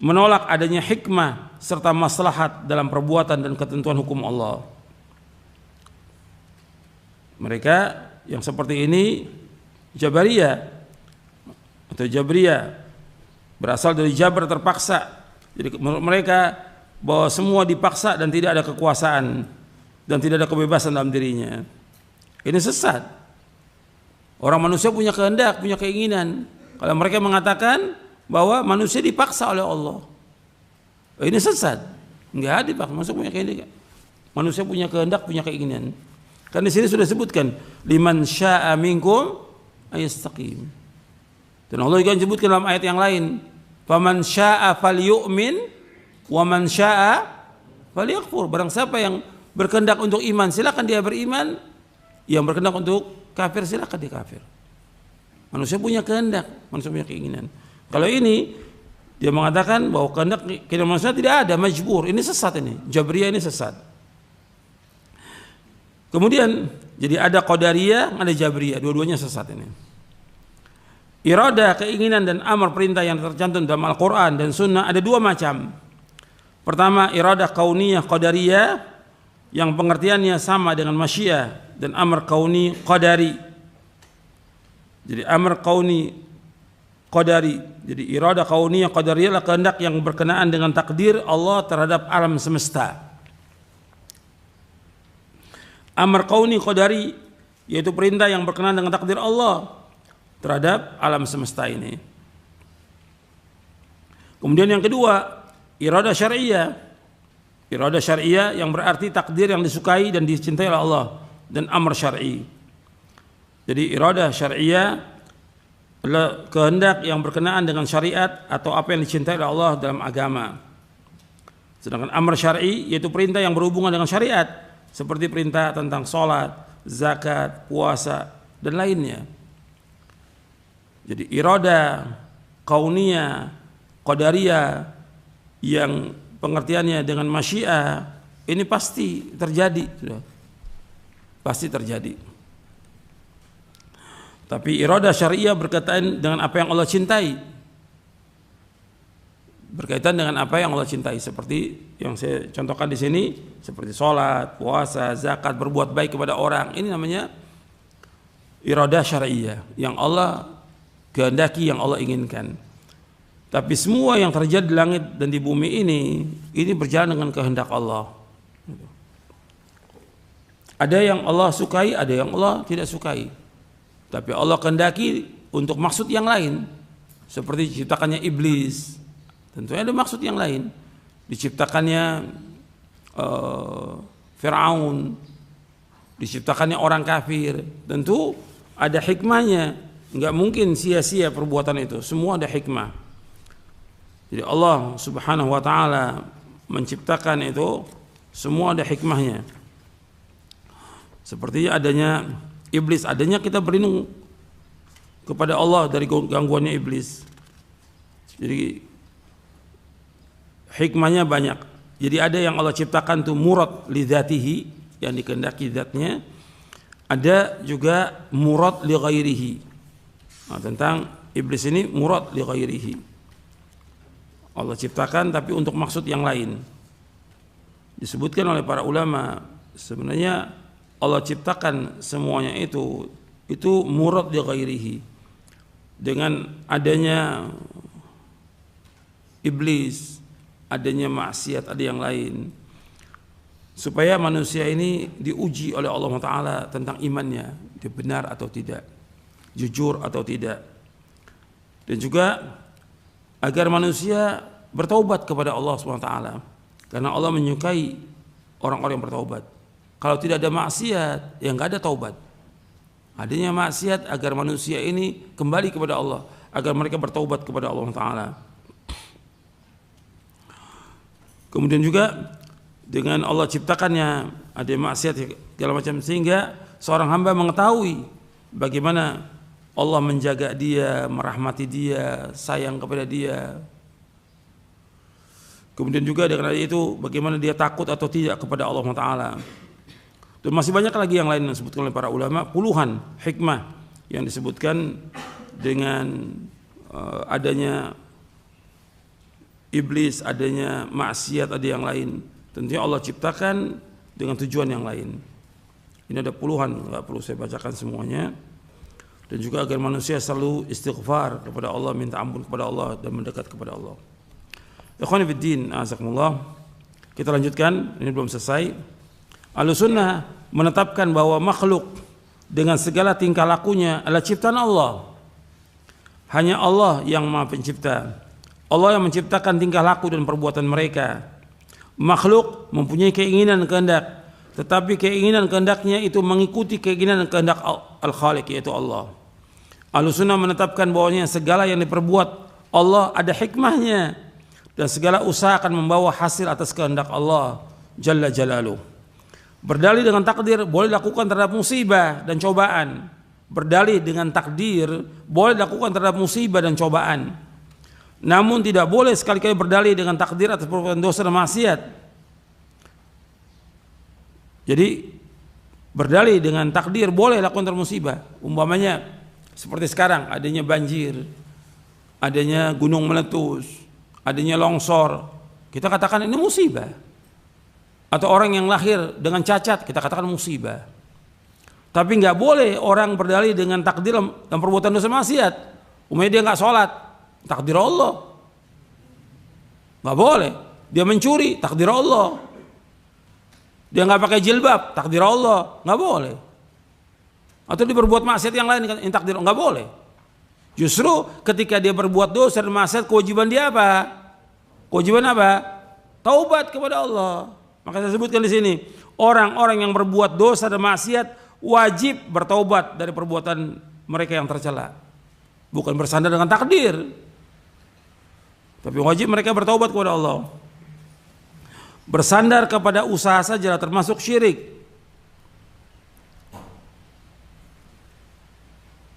menolak adanya hikmah serta maslahat dalam perbuatan dan ketentuan hukum Allah. Mereka yang seperti ini Jabariyah atau Jabriyah, berasal dari Jabr, terpaksa. Jadi menurut mereka bahwa semua dipaksa dan tidak ada kekuasaan dan tidak ada kebebasan dalam dirinya. Ini sesat. Orang manusia punya kehendak, punya keinginan. Kalau mereka mengatakan bahwa manusia dipaksa oleh Allah, ini sesat. Enggak dipaksa, manusia punya kehendak. Manusia punya kehendak, punya keinginan. Kan di sini sudah sebutkan liman syaa'a minkum ayastaqim. Dan Allah juga menyebutkan dalam ayat yang lain, faman syaa'a falyu'min wa man syaa'a falyakfur. Barang siapa yang berkehendak untuk iman, silakan dia beriman. Yang berkehendak untuk kafir, silakan dia kafir. Manusia punya kehendak, manusia punya keinginan. Kalau ini dia mengatakan bahwa kehendak manusia tidak ada, majbur. Ini sesat, ini Jabriyah, ini sesat. Kemudian jadi ada Qadariyah, ada Jabriyah, dua-duanya sesat ini. Iradah, keinginan dan amar perintah yang tercantum dalam Al-Quran dan Sunnah ada dua macam. Pertama, iradah kauniyah qadariyah yang pengertiannya sama dengan masyiah, dan amar kauni qadari. Jadi amar kauni qadari. Jadi iradah kauniyah qadariyah adalah kehendak yang berkenaan dengan takdir Allah terhadap alam semesta. Amar kauni qadari yaitu perintah yang berkenaan dengan takdir Allah terhadap alam semesta ini. Kemudian yang kedua, iradah syar'iyah. Iradah syar'iyah yang berarti takdir yang disukai dan dicintai oleh Allah, dan amr syar'i. Jadi iradah syar'iyah adalah kehendak yang berkenaan dengan syariat atau apa yang dicintai oleh Allah dalam agama. Sedangkan amr syar'i yaitu perintah yang berhubungan dengan syariat, seperti perintah tentang sholat, zakat, puasa, dan lainnya. Jadi iradah kauniyah qadariyah yang pengertiannya dengan masyiah ini pasti terjadi, sudah pasti terjadi. Tapi iradah syariah berkaitan dengan apa yang Allah cintai, berkaitan dengan apa yang Allah cintai, seperti yang saya contohkan di sini, seperti sholat, puasa, zakat, berbuat baik kepada orang. Ini namanya iradah syariah yang Allah kehendaki, yang Allah inginkan. Tapi semua yang terjadi di langit dan di bumi ini berjalan dengan kehendak Allah. Ada yang Allah sukai, ada yang Allah tidak sukai. Tapi Allah kehendaki untuk maksud yang lain. Seperti diciptakannya iblis, tentunya ada maksud yang lain. Diciptakannya Fir'aun, diciptakannya orang kafir, tentu ada hikmahnya. Enggak mungkin sia-sia perbuatan itu, semua ada hikmah. Jadi Allah Subhanahu wa taala menciptakan itu semua ada hikmahnya. Seperti adanya iblis, adanya kita berlindung kepada Allah dari gangguannya iblis. Jadi hikmahnya banyak. Jadi ada yang Allah ciptakan tuh murad li dzatihi, yang dikehendaki zatnya. Ada juga murad li ghairihi. Nah, tentang iblis ini murad li ghairihi. Allah ciptakan tapi untuk maksud yang lain. Disebutkan oleh para ulama, sebenarnya Allah ciptakan semuanya itu murad li ghairihi. Dengan adanya iblis, adanya maksiat, ada yang lain, supaya manusia ini diuji oleh Allah Ta'ala tentang imannya, dia benar atau tidak, jujur atau tidak. Dan juga agar manusia bertaubat kepada Allah SWT, karena Allah menyukai orang-orang yang bertaubat. Kalau tidak ada maksiat, ya nggak ada taubat. Adanya maksiat agar manusia ini kembali kepada Allah, agar mereka bertaubat kepada Allah Taala. Kemudian juga dengan Allah ciptakannya ada maksiat segala macam, sehingga seorang hamba mengetahui bagaimana Allah menjaga dia, merahmati dia, sayang kepada dia. Kemudian juga dengan itu bagaimana dia takut atau tidak kepada Allah Taala. Dan masih banyak lagi yang lain yang disebutkan oleh para ulama, puluhan hikmah yang disebutkan dengan adanya iblis, adanya maksiat, ada yang lain. Tentunya Allah ciptakan dengan tujuan yang lain. Ini ada puluhan, nggak perlu saya bacakan semuanya. Dan juga agar manusia selalu istighfar kepada Allah, minta ampun kepada Allah dan mendekat kepada Allah. Ikhwani fiddin, azakumullah. Kita lanjutkan, ini belum selesai. Ahlussunnah menetapkan bahwa makhluk dengan segala tingkah lakunya adalah ciptaan Allah. Hanya Allah yang Maha Pencipta. Allah yang menciptakan tingkah laku dan perbuatan mereka. Makhluk mempunyai keinginan dan kehendak, tetapi keinginan kehendaknya itu mengikuti keinginan dan kehendak Al-Khaliq, yaitu Allah. Ahlussunnah menetapkan bahwanya segala yang diperbuat Allah ada hikmahnya, dan segala usaha akan membawa hasil atas kehendak Allah Jalla Jalaluh. Berdalih dengan takdir boleh dilakukan terhadap musibah dan cobaan. Berdalih dengan takdir boleh dilakukan terhadap musibah dan cobaan. Namun tidak boleh sekali-kali berdalih dengan takdir atas perbuatan dosa dan maksiat. Jadi berdalih dengan takdir boleh lakukan terhadap musibah. Umpamanya seperti sekarang adanya banjir, adanya gunung meletus, adanya longsor. Kita katakan ini musibah. Atau orang yang lahir dengan cacat, kita katakan musibah. Tapi nggak boleh orang berdalih dengan takdir dan perbuatan dosa maksiat. Umpamanya dia nggak sholat, takdir Allah. Nggak boleh. Dia mencuri, takdir Allah. Dia nggak pakai jilbab, takdir Allah. Nggak boleh. Atau dia berbuat maksiat yang lain, yang takdir nggak boleh. Justru ketika dia berbuat dosa dan maksiat, kewajiban dia apa? Kewajiban apa? Taubat kepada Allah. Maka saya sebutkan di sini, orang-orang yang berbuat dosa dan maksiat wajib bertaubat dari perbuatan mereka yang tercela. Bukan bersandar dengan takdir, tapi wajib mereka bertaubat kepada Allah. Bersandar kepada usaha saja termasuk syirik.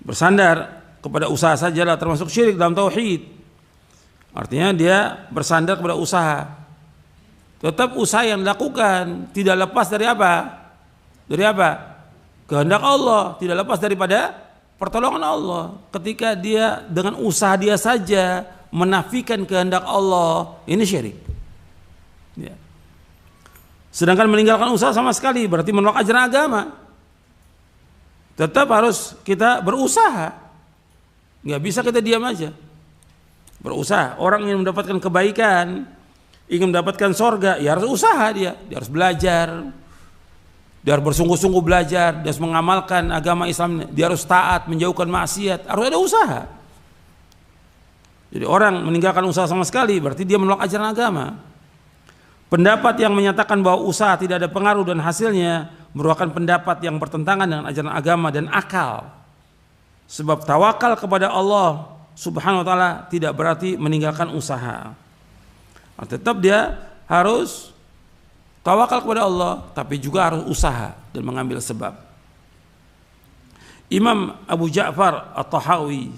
Bersandar kepada usaha saja termasuk syirik dalam tauhid. Artinya dia bersandar kepada usaha. Tetap usaha yang dilakukan tidak lepas dari apa? Dari apa? Kehendak Allah, tidak lepas daripada pertolongan Allah. Ketika dia dengan usaha dia saja menafikan kehendak Allah, ini syirik. Ya. Sedangkan meninggalkan usaha sama sekali berarti menolak ajaran agama. Tetap harus kita berusaha. Nggak bisa kita diam aja. Berusaha. Orang yang mendapatkan kebaikan, ingin mendapatkan sorga, ya harus usaha dia harus belajar, dia harus bersungguh-sungguh belajar, dia harus mengamalkan agama Islam, dia harus taat, menjauhkan maksiat, harus ada usaha. Jadi orang meninggalkan usaha sama sekali berarti dia menolak ajaran agama. Pendapat yang menyatakan bahwa usaha tidak ada pengaruh dan hasilnya merupakan pendapat yang bertentangan dengan ajaran agama dan akal. Sebab tawakal kepada Allah Subhanahu wa taala tidak berarti meninggalkan usaha. Tetap dia harus tawakal kepada Allah, tapi juga harus usaha dan mengambil sebab. Imam Abu Ja'far At-Tahawi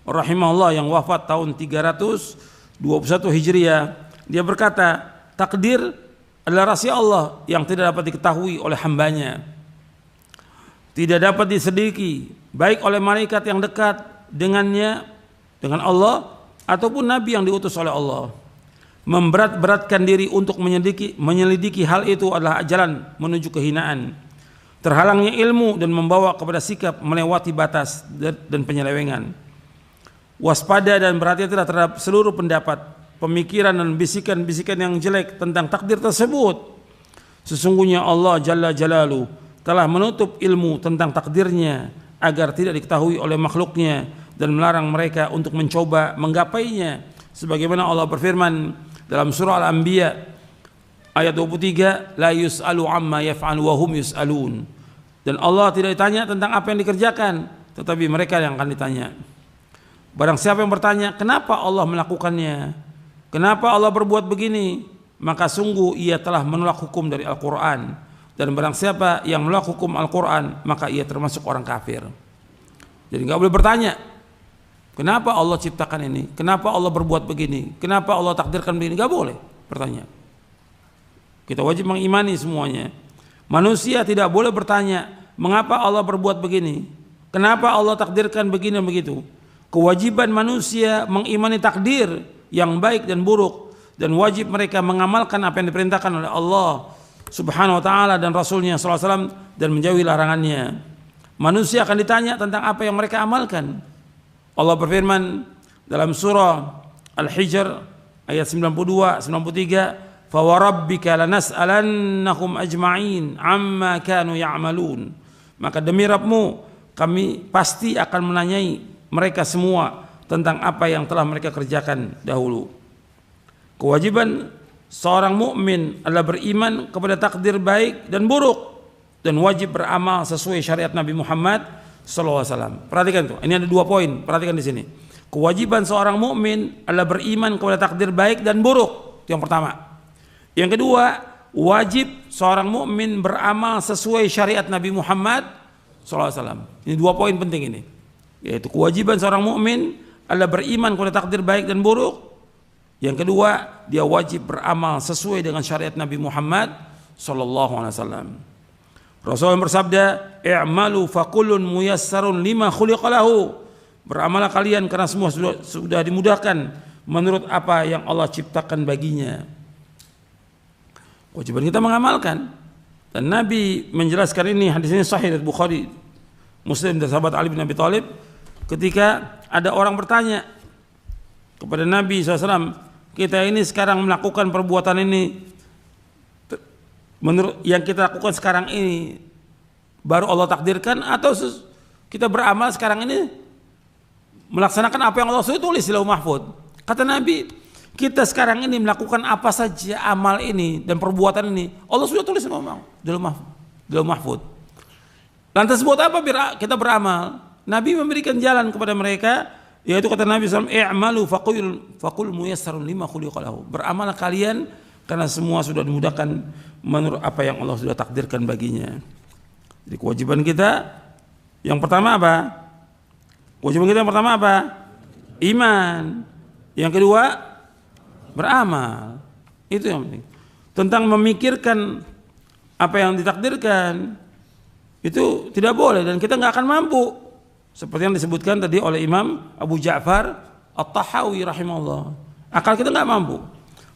rahimahullah yang wafat tahun 321 Hijriah, dia berkata, takdir adalah rahasia Allah yang tidak dapat diketahui oleh hambanya. Tidak dapat diselidiki baik oleh malaikat yang dekat dengannya, dengan Allah, ataupun nabi yang diutus oleh Allah. Memberat-beratkan diri untuk menyelidiki hal itu adalah jalan menuju kehinaan, terhalangnya ilmu dan membawa kepada sikap melewati batas dan penyelewengan. Waspada dan berhati-hatilah terhadap seluruh pendapat, pemikiran dan bisikan-bisikan yang jelek tentang takdir tersebut. Sesungguhnya Allah Jalla Jalaluh telah menutup ilmu tentang takdirnya agar tidak diketahui oleh makhluknya dan melarang mereka untuk mencoba menggapainya. Sebagaimana Allah berfirman dalam surah Al-Anbiya ayat 23, la yus'alu amma yaf'alu wa hum yus'alun. Dan Allah tidak ditanya tentang apa yang dikerjakan, tetapi mereka yang akan ditanya. Barang siapa yang bertanya, kenapa Allah melakukannya? Kenapa Allah berbuat begini? Maka sungguh ia telah menolak hukum dari Al-Quran. Dan barang siapa yang menolak hukum Al-Quran, maka ia termasuk orang kafir. Jadi nggak boleh bertanya, kenapa Allah ciptakan ini? Kenapa Allah berbuat begini? Kenapa Allah takdirkan begini? Nggak boleh bertanya. Kita wajib mengimani semuanya. Manusia tidak boleh bertanya, mengapa Allah berbuat begini? Kenapa Allah takdirkan begini dan begitu? Kewajiban manusia mengimani takdir yang baik dan buruk, dan wajib mereka mengamalkan apa yang diperintahkan oleh Allah Subhanahu wa taala dan Rasulnya sallallahu alaihi wasallam dan menjauhi larangannya. Manusia akan ditanya tentang apa yang mereka amalkan. Allah berfirman dalam surah Al-Hijr ayat 92 93, "Fa wa rabbika lanas'alannahum ajma'in 'amma kanu ya'malun." Maka demi Rabbmu kami pasti akan menanyai mereka semua tentang apa yang telah mereka kerjakan dahulu. Kewajiban seorang mukmin adalah beriman kepada takdir baik dan buruk dan wajib beramal sesuai syariat Nabi Muhammad SAW. Perhatikan tuh, ini ada 2 poin. Perhatikan di sini. Kewajiban seorang mukmin adalah beriman kepada takdir baik dan buruk. Itu yang pertama. Yang kedua, wajib seorang mukmin beramal sesuai syariat Nabi Muhammad SAW. Ini 2 poin penting ini. Yaitu kewajiban seorang mukmin adalah beriman kepada takdir baik dan buruk. Yang kedua, dia wajib beramal sesuai dengan syariat Nabi Muhammad SAW. Rasulullah bersabda, "I'malu fakullun muyassarun lima khuliqa lahu." Beramallah kalian karena semua sudah dimudahkan menurut apa yang Allah ciptakan baginya. Kewajiban kita mengamalkan. Dan Nabi menjelaskan ini, hadis ini sahih dari Bukhari, Muslim dan sahabat Ali bin Abi Thalib, ketika ada orang bertanya kepada Nabi SAW, kita ini sekarang melakukan perbuatan ini, menurut yang kita lakukan sekarang ini baru Allah takdirkan, atau kita beramal sekarang ini melaksanakan apa yang Allah sudah tulis di Lauh Mahfud? Kata Nabi, kita sekarang ini melakukan apa saja amal ini dan perbuatan ini Allah sudah tulis di Lauh Mahfud. Lantas buat apa kita beramal? Nabi memberikan jalan kepada mereka, yaitu kata Nabi SAW, "I'malu faqul muyassarun lima khuliqa lahu." Beramal kalian karena semua sudah dimudahkan menurut apa yang Allah sudah takdirkan baginya. Jadi kewajiban kita yang pertama apa? Kewajiban kita yang pertama apa? Iman. Yang kedua, beramal. Itu yang penting. Tentang memikirkan apa yang ditakdirkan, itu tidak boleh dan kita nggak akan mampu. Seperti yang disebutkan tadi oleh Imam Abu Ja'far At-Tahawi rahimahullah. Akal kita nggak mampu.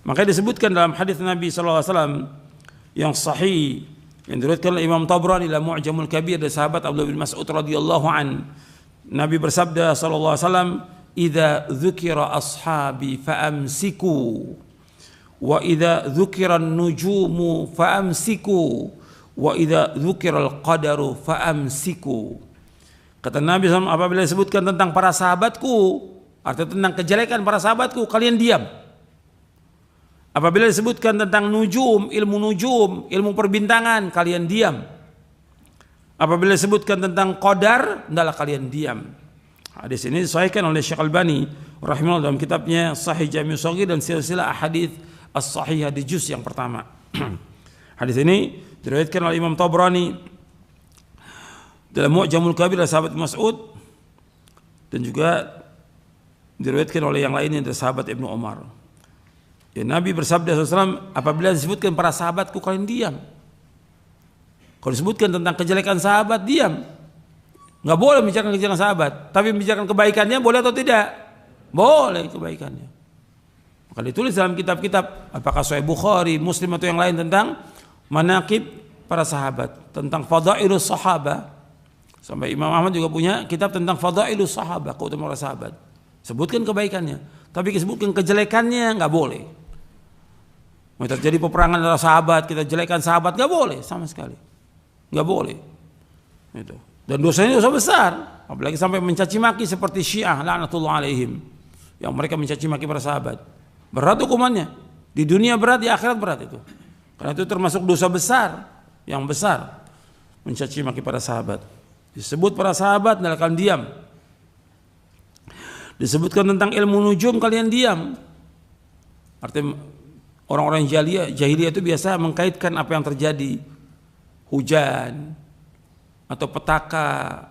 Makanya disebutkan dalam hadis Nabi SAW yang sahih yang diriwayatkan oleh Imam Tabrani dalam Mu'jamul Kabir dari sahabat Abdullah bin Mas'ud radhiyallahu an. Nabi bersabda sallallahu alaihi wasallam, "Idza dzukira ashabi fa'amsiku wa idza dzukira an-nujumu fa'amsiku wa idza dzukira al-qadaru fa'amsiku." Kata Nabi SAW, apabila disebutkan tentang para sahabatku, artinya tentang kejelekan para sahabatku, kalian diam. Apabila disebutkan tentang nujum, ilmu perbintangan, kalian diam. Apabila disebutkan tentang qadar, hendaklah kalian diam. Hadis ini disahihkan oleh Syekh Albani rahimahullah dalam kitabnya Sahih Jami' Shaghir dan silsilah ahadits as-sahihah di juz yang pertama. Hadis ini diriwayatkan oleh Imam Tabrani dalam Mu'jamul Kabir dari sahabat Mas'ud dan juga diriwayatkan oleh yang lainnya dari sahabat Ibnu Umar. Ya, Nabi bersabda SAW, apabila disebutkan para sahabatku, kalian diam. Kalau disebutkan tentang kejelekan sahabat, diam. Nggak boleh membicarakan kejelekan sahabat, tapi membicarakan kebaikannya boleh atau tidak? Boleh kebaikannya. Maka ditulis dalam kitab-kitab, apakah Sahih Bukhari, Muslim atau yang lain, tentang manaqib para sahabat, tentang fadailus sahabah. Sampai Imam Ahmad juga punya kitab tentang fadailus sahabah, keutamaan para sahabat. Sebutkan kebaikannya, tapi disebutkan kejelekannya nggak boleh. Mau terjadi peperangan antara sahabat, kita jelekkan sahabat, nggak boleh sama sekali, nggak boleh. Itu. Dan dosanya dosa besar, apalagi sampai mencaci maki seperti Syiah laknatullah alaihim. yang mereka mencaci maki para sahabat. Berat hukumannya. Di dunia berat, di akhirat berat itu. Karena itu termasuk dosa besar, yang besar, mencaci maki para sahabat. Disebut para sahabat, adalah kalian diam. Disebutkan tentang ilmu nujum, kalian diam. Artinya orang-orang jahiliyah itu biasa mengkaitkan apa yang terjadi, hujan atau petaka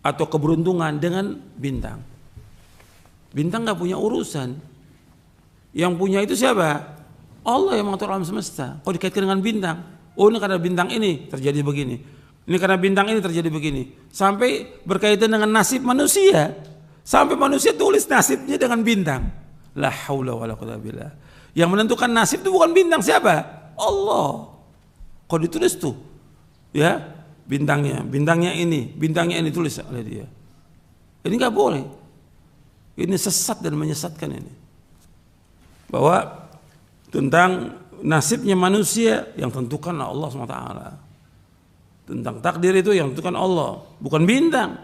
atau keberuntungan dengan bintang. Bintang nggak punya urusan. Yang punya itu siapa? Allah yang mengatur alam semesta. Kok dikaitkan dengan bintang? Oh, ini karena bintang ini terjadi begini. Ini karena bintang ini terjadi begini. Sampai berkaitan dengan nasib manusia. Sampai manusia tulis nasibnya dengan bintang. La haula wala quwwata billah. Yang menentukan nasib itu bukan bintang, siapa? Allah. Kok ditulis tuh? Ya, bintangnya ini tulis oleh dia. Ini nggak boleh. Ini sesat dan menyesatkan ini. Bahwa tentang nasibnya manusia yang tentukan Allah SWT. Tentang takdir itu yang tentukan Allah, bukan bintang.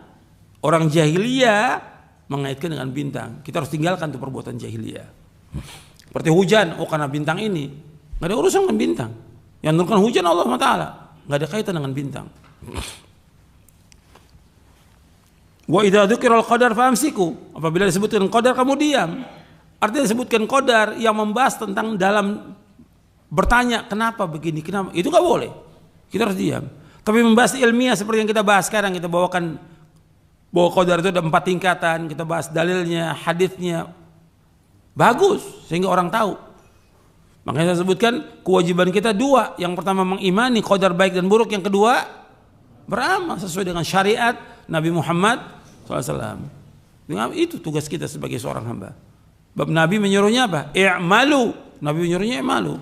Orang jahiliyah mengaitkan dengan bintang. Kita harus tinggalkan tuh perbuatan jahiliyah. Seperti hujan, oh karena bintang ini. Nggak ada urusan dengan bintang. Yang menentukan hujan Allah SWT. Nggak ada kaitan dengan bintang. Wa idza dzukira al-qadar famsiku. Apabila disebutkan qadar kamu diam. Artinya disebutkan qadar yang membahas tentang dalam bertanya kenapa begini, kenapa. Itu enggak boleh. Kita harus diam. Tapi membahas ilmiah seperti yang kita bahas sekarang, kita bawakan bahwa qadar itu ada 4 tingkatan, kita bahas dalilnya, hadisnya. Bagus sehingga orang tahu. Makanya saya sebutkan kewajiban kita 2. Yang pertama mengimani qadar baik dan buruk, yang kedua beramal sesuai dengan syariat Nabi Muhammad SAW. Itu tugas kita sebagai seorang hamba. Bab Nabi menyuruhnya apa? I'malu. Nabi menyuruhnya i'malu.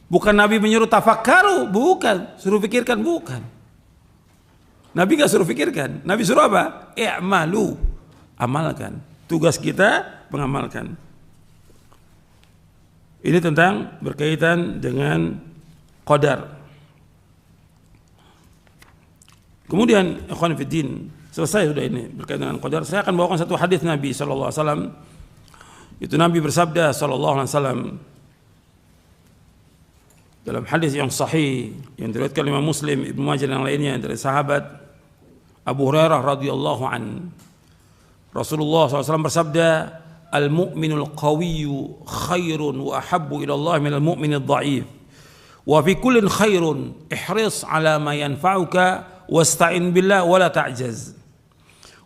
Bukan Nabi menyuruh tafakkaru, bukan. Suruh pikirkan, bukan. Nabi gak suruh pikirkan. Nabi suruh apa? I'malu. Amalkan. Tugas kita mengamalkan. Ini tentang berkaitan dengan qadar. Kemudian ikhwan fiddin, selesai sudah ini berkaitan dengan qadar. Saya akan bawakan satu hadis Nabi sallallahu alaihi wasallam. Itu Nabi bersabda sallallahu alaihi wasallam dalam hadis yang sahih yang diriwayatkan oleh Imam Muslim, Ibnu Majah dan lainnya dari sahabat Abu Hurairah radhiyallahu an. Rasulullah SAW bersabda, "Al-mu'minul qawiyyu khairun wa ahabbu ila Allah minal mu'minid dha'if. Wa fi kullin khairun ihris ala ma yanfa'uka wasta'in billah wa la ta'jaz.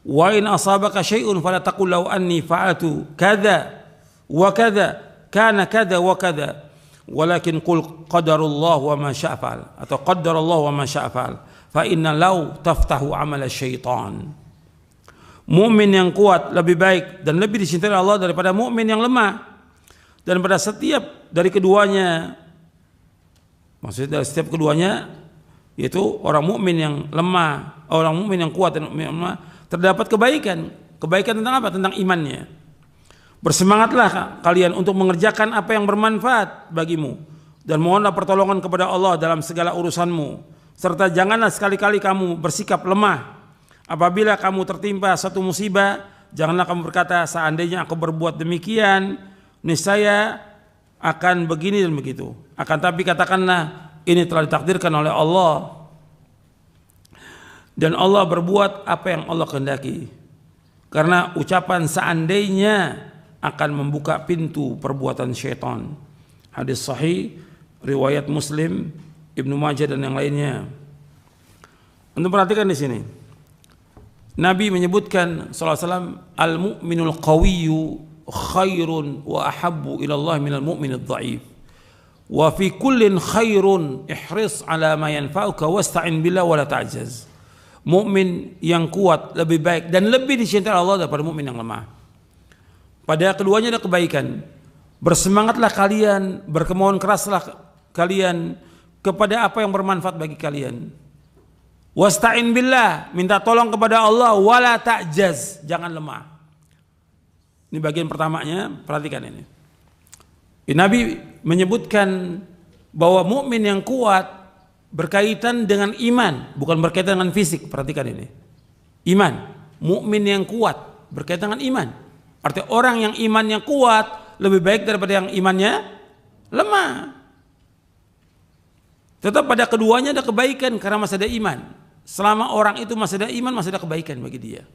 Wa in asabaka syai'un fala taqul law anni fa'atu kadza wa kadza kana kadza wa kadza walakin qul qadarullah wa ma syaa fa'al atau qaddarallah wa ma syaa fa'al fa inna law taftahu amala syaitan." Mukmin yang kuat lebih baik dan lebih dicintai Allah daripada mukmin yang lemah. Dan pada setiap dari keduanya, maksudnya dari setiap keduanya, yaitu orang mukmin yang lemah, orang mukmin yang kuat dan mukmin yang lemah, terdapat kebaikan. Kebaikan tentang apa? Tentang imannya. Bersemangatlah kalian untuk mengerjakan apa yang bermanfaat bagimu dan mohonlah pertolongan kepada Allah dalam segala urusanmu, serta janganlah sekali-kali kamu bersikap lemah. Apabila kamu tertimpa satu musibah, janganlah kamu berkata seandainya aku berbuat demikian, niscaya akan begini dan begitu. Akan tapi katakanlah ini telah ditakdirkan oleh Allah dan Allah berbuat apa yang Allah kehendaki. Karena ucapan seandainya akan membuka pintu perbuatan syaitan. Hadis sahih riwayat Muslim, Ibnu Majah dan yang lainnya. Untuk perhatikan di sini. Nabi menyebutkan sallallahu alaihi wasallam, al-mu'minul qawiyyu khairun wa ahabbu ila Allah minal mu'minid dha'if. Wa fi kullin khairun ihris ala ma yanfa'uka wasta'in billah wa la ta'jaz. Mukmin yang kuat lebih baik dan lebih dicintai Allah daripada mukmin yang lemah. Pada keduanya ada kebaikan. Bersemangatlah kalian, berkemauan keraslah kalian kepada apa yang bermanfaat bagi kalian. Wasta'in billah, minta tolong kepada Allah, wala ta'jaz, jangan lemah. Ini bagian pertamanya, perhatikan ini. Nabi menyebutkan bahwa mukmin yang kuat berkaitan dengan iman, bukan berkaitan dengan fisik. Perhatikan ini. Iman, mukmin yang kuat berkaitan dengan iman. Artinya orang yang imannya kuat lebih baik daripada yang imannya lemah. Tetap pada keduanya ada kebaikan karena masih ada iman. Selama orang itu masih ada iman, masih ada kebaikan bagi dia.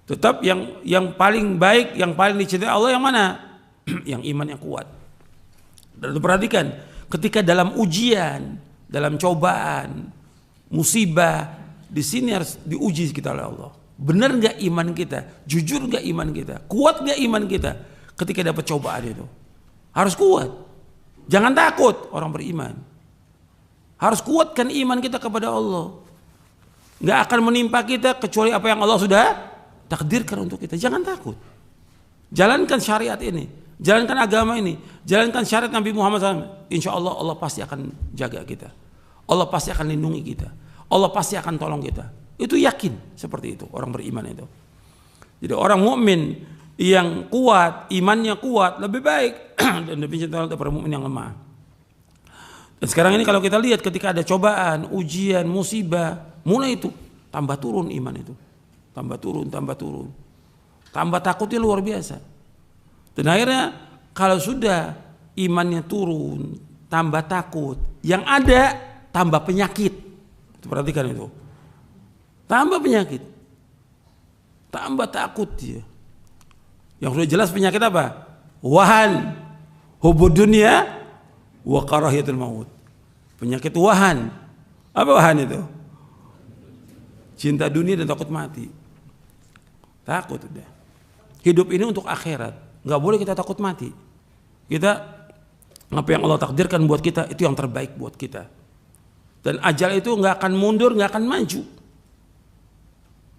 Tetap yang paling baik, yang paling dicintai Allah yang mana? Yang iman yang kuat. Dan perhatikan, ketika dalam ujian, dalam cobaan, musibah, di sini harus diuji kita oleh Allah. Benar nggak iman kita? Jujur nggak iman kita? Kuat nggak iman kita? Ketika dapat cobaan itu, harus kuat. Jangan takut orang beriman. Harus kuatkan iman kita kepada Allah. Nggak akan menimpa kita kecuali apa yang Allah sudah takdirkan untuk kita. Jangan takut. Jalankan syariat ini, jalankan agama ini, jalankan syariat Nabi Muhammad SAW. Insya Allah Allah pasti akan jaga kita. Allah pasti akan lindungi kita. Allah pasti akan tolong kita. Itu yakin seperti itu orang beriman itu. Jadi orang mukmin yang kuat, imannya kuat lebih baik dan lebih cinta daripada mukmin yang lemah. Dan sekarang ini kalau kita lihat ketika ada cobaan, ujian, musibah, mulai itu tambah turun iman itu. Tambah turun, tambah turun. Tambah takutnya luar biasa. Dan akhirnya kalau sudah imannya turun, tambah takut, yang ada tambah penyakit. Perhatikan itu. Tambah penyakit. Tambah takut dia. Yang sudah jelas penyakit apa? Wahan, hubud dunia, wa karahiyatul maut. Penyakit wahan. Apa wahan itu? Cinta dunia dan takut mati. Takut udah. Hidup ini untuk akhirat. Nggak boleh kita takut mati. Kita apa yang Allah takdirkan buat kita itu yang terbaik buat kita. Dan ajal itu nggak akan mundur, nggak akan maju.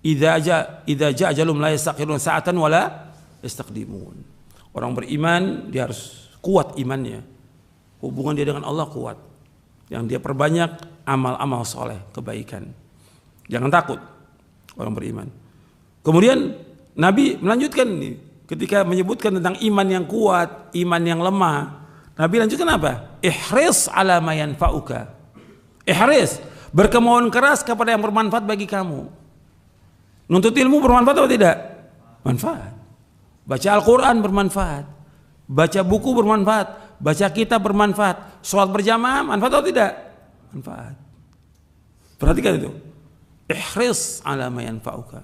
Idza ja ajalum la yastakhirun sa'atan wala yastaqdimun. Orang beriman dia harus kuat imannya. Hubungan dia dengan Allah kuat. Yang dia perbanyak amal-amal soleh, kebaikan. Jangan takut orang beriman. Kemudian Nabi melanjutkan ini ketika menyebutkan tentang iman yang kuat, iman yang lemah. Nabi lanjutkan apa? Ihris ala ma yanfa'uka. Ihris, berkemauan keras kepada yang bermanfaat bagi kamu. Nuntut ilmu bermanfaat atau tidak? Manfaat. Baca Al-Quran bermanfaat. Baca buku bermanfaat. Baca kitab bermanfaat. Sholat berjamaah manfaat atau tidak? Manfaat. Perhatikan itu. Ihris ala ma yanfa'uka.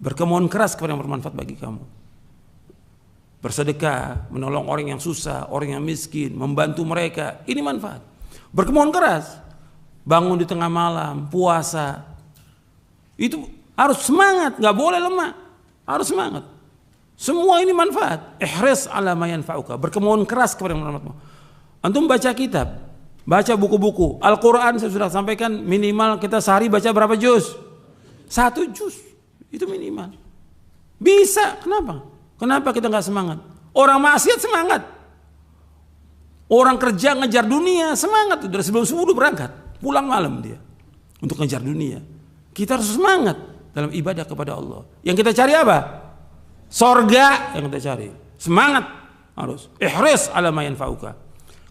Berkemauan keras kepada yang bermanfaat bagi kamu. Bersedekah, menolong orang yang susah, orang yang miskin, membantu mereka. Ini manfaat. Berkemauan keras. Bangun di tengah malam, puasa. Itu harus semangat, nggak boleh lemah. Harus semangat. Semua ini manfaat. Ihris ala ma yanfa'uka. Berkemauan keras kepada yang bermanfaat. Antum baca kitab, baca buku-buku. Al-Quran saya sudah sampaikan minimal kita sehari baca berapa juz? 1 juz. Itu minimal. Bisa, kenapa? Kenapa kita nggak semangat? Orang maksiat semangat. Orang kerja ngejar dunia semangat tuh dari sebelum subuh berangkat, pulang malam dia untuk ngejar dunia. Kita harus semangat dalam ibadah kepada Allah. Yang kita cari apa? Sorga yang kita cari. Semangat harus. Ihris ala ma yanfa'uka.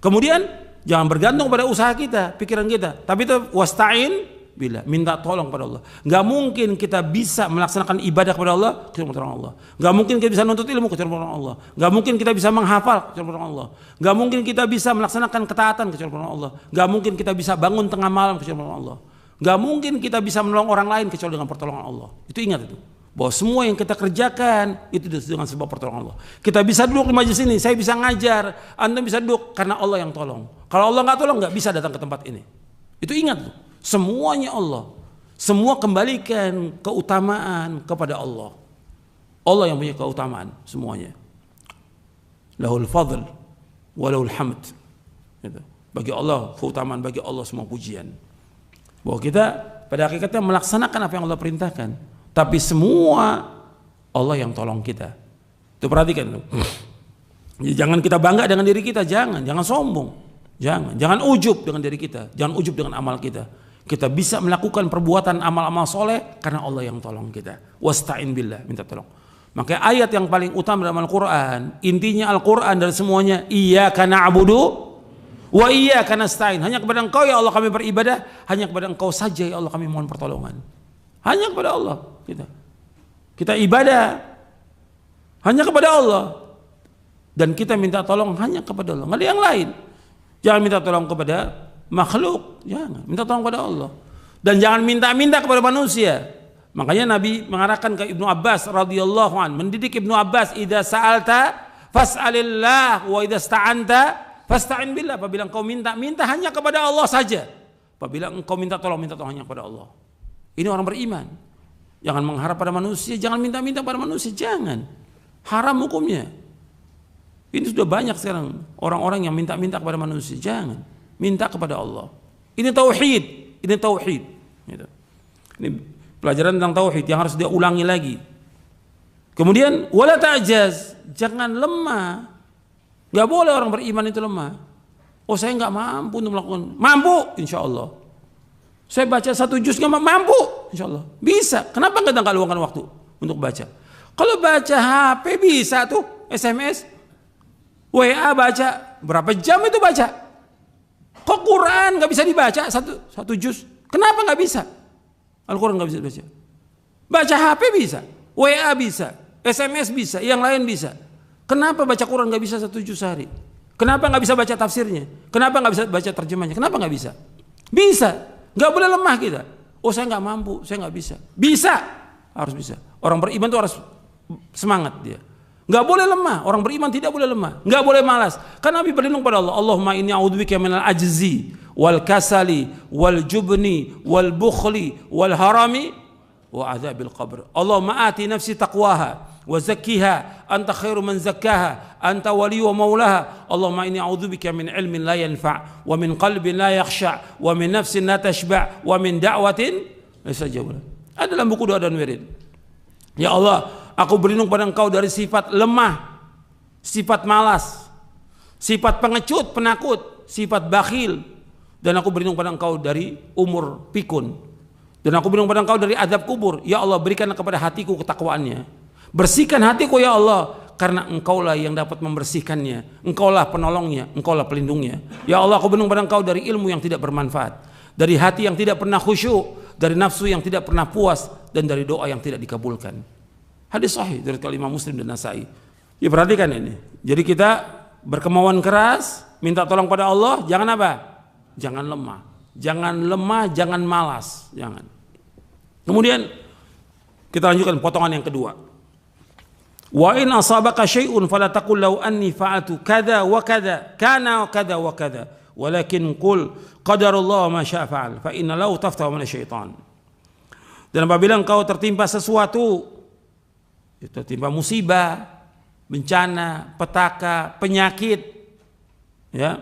Kemudian jangan bergantung pada usaha kita, pikiran kita, tapi itu wasta'in bila minta tolong pada Allah. Gak mungkin kita bisa melaksanakan ibadah kepada Allah kecuali pertolongan Allah. Gak mungkin kita bisa nuntut ilmu kecuali pertolongan Allah. Gak mungkin kita bisa menghafal kecuali pertolongan Allah. Gak mungkin kita bisa melaksanakan ketaatan kecuali pertolongan Allah. Gak mungkin kita bisa bangun tengah malam kecuali pertolongan Allah. Gak mungkin kita bisa menolong orang lain kecuali dengan pertolongan Allah. Itu ingat itu. Bahwa semua yang kita kerjakan itu dengan sebab pertolongan Allah. Kita bisa duduk di majelis ini, saya bisa ngajar, Anda bisa duduk karena Allah yang tolong. Kalau Allah nggak tolong nggak bisa datang ke tempat ini. Itu ingat tuh. Semuanya Allah. Semua kembalikan keutamaan kepada Allah. Allah yang punya keutamaan semuanya. Lahul fadl wa lahul hamd. Bagi Allah keutamaan, bagi Allah semua pujian. Bahwa kita pada hakikatnya melaksanakan apa yang Allah perintahkan. Tapi semua Allah yang tolong kita. Itu perhatikan tuh. Jangan kita bangga dengan diri kita, jangan sombong. Jangan ujub dengan diri kita, jangan ujub dengan amal kita. Kita bisa melakukan perbuatan amal-amal soleh karena Allah yang tolong kita. Wasta'in billah, minta tolong. Maka ayat yang paling utama dalam Al-Quran, intinya Al-Quran dan semuanya, iyyaka na'budu wa iyyaka nasta'in. Hanya kepada Engkau ya Allah kami beribadah, hanya kepada Engkau saja ya Allah kami mohon pertolongan. Hanya kepada Allah kita. Kita ibadah hanya kepada Allah. Dan kita minta tolong hanya kepada Allah, nggak ada yang lain. Jangan minta tolong kepada makhluk, jangan. Minta tolong kepada Allah. Dan jangan minta-minta kepada manusia. Makanya Nabi mengarahkan ke Ibnu Abbas radhiyallahu an, mendidik Ibnu Abbas, idza sa'alta fas'alillah wa idza sta'anta fasta'in billah. Apabila engkau minta hanya kepada Allah saja. Apabila engkau minta tolong hanya kepada Allah. Ini orang beriman. Jangan mengharap pada manusia, jangan minta-minta pada manusia, jangan. Haram hukumnya. Ini sudah banyak sekarang orang-orang yang minta-minta kepada manusia. Jangan, minta kepada Allah. Ini tauhid, ini tauhid. Ini pelajaran tentang tauhid yang harus dia ulangi lagi. Kemudian wala ta'jaz, jangan lemah. Gak boleh orang beriman itu lemah. Oh, saya nggak mampu untuk melakukan. Mampu, insya Allah. Saya baca 1 juz nggak mampu, insya Allah. Bisa. Kenapa nggak luangkan waktu untuk baca? Kalau baca HP bisa tuh, SMS. WA baca, berapa jam itu baca? Kok Quran nggak bisa dibaca satu juz? Kenapa nggak bisa? Al-Quran nggak bisa dibaca. Baca HP bisa, WA bisa, SMS bisa, yang lain bisa. Kenapa baca Quran nggak bisa 1 juz sehari? Kenapa nggak bisa baca tafsirnya? Kenapa nggak bisa baca terjemahnya? Kenapa nggak bisa? Bisa, nggak boleh lemah kita. Oh, saya nggak mampu, saya nggak bisa. Bisa, harus bisa. Orang beriman tuh harus semangat dia. Nggak boleh lemah, orang beriman tidak boleh lemah, nggak boleh malas. Karena Nabi berlindung pada Allah. Allahumma inni a'udzubika minal ajzi wal kasali wal jubni wal bukhli wal harami wa adzabil qabr. Allahumma ati nafsi taqwaha wa zakkiha anta khairu man zakkaha anta wali wa maulaha. Allahumma inni a'udzubika min ilmin la yanfa' wa min qalbin la yakhsha' wa min nafsin la tashba' wa min da'watin la yustajab. Ada dalam buku doa dan wirid. Ya Allah, aku berlindung pada Engkau dari sifat lemah, sifat malas, sifat pengecut, penakut, sifat bakhil. Dan aku berlindung pada Engkau dari umur pikun. Dan aku berlindung pada Engkau dari azab kubur. Ya Allah, berikanlah kepada hatiku ketakwaannya. Bersihkan hatiku ya Allah, karena Engkaulah yang dapat membersihkannya. Engkaulah penolongnya, Engkaulah pelindungnya. Ya Allah, aku berlindung pada Engkau dari ilmu yang tidak bermanfaat, dari hati yang tidak pernah khusyuk, dari nafsu yang tidak pernah puas, dan dari doa yang tidak dikabulkan. Hadis sahih dari Imam Muslim dan Nasai. Ya, perhatikan ini. Jadi kita berkemauan keras, minta tolong pada Allah, jangan apa? Jangan lemah. Jangan lemah, jangan malas, jangan. Kemudian kita lanjutkan potongan yang kedua. Wa in asabaka syai'un fala taqul law anni fa'altu kadza wa kadza kana kadza wa kadza walakin qul qadarullah ma syaa fa'al fa inna law taftahu min syaitan. Dan apabila engkau tertimpa sesuatu, tertimpa musibah, bencana, petaka, penyakit, ya,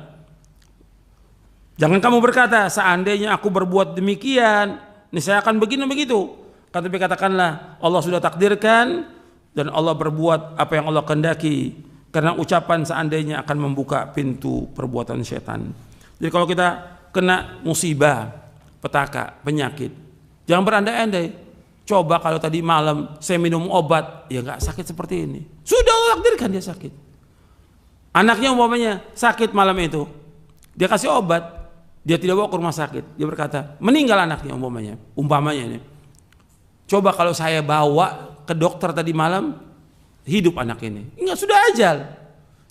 jangan kamu berkata seandainya aku berbuat demikian, niscaya akan begini begitu. Tapi katakanlah Allah sudah takdirkan dan Allah berbuat apa yang Allah kehendaki, karena ucapan seandainya akan membuka pintu perbuatan setan. Jadi kalau kita kena musibah, petaka, penyakit, jangan berandai-andai. Coba kalau tadi malam saya minum obat, ya nggak sakit seperti ini. Sudah Allah takdirkan dia sakit. Anaknya umpamanya sakit malam itu, dia kasih obat, dia tidak bawa ke rumah sakit. Dia berkata, meninggal anaknya umpamanya ini. Coba kalau saya bawa ke dokter tadi malam, hidup anak ini. Enggak, sudah ajal.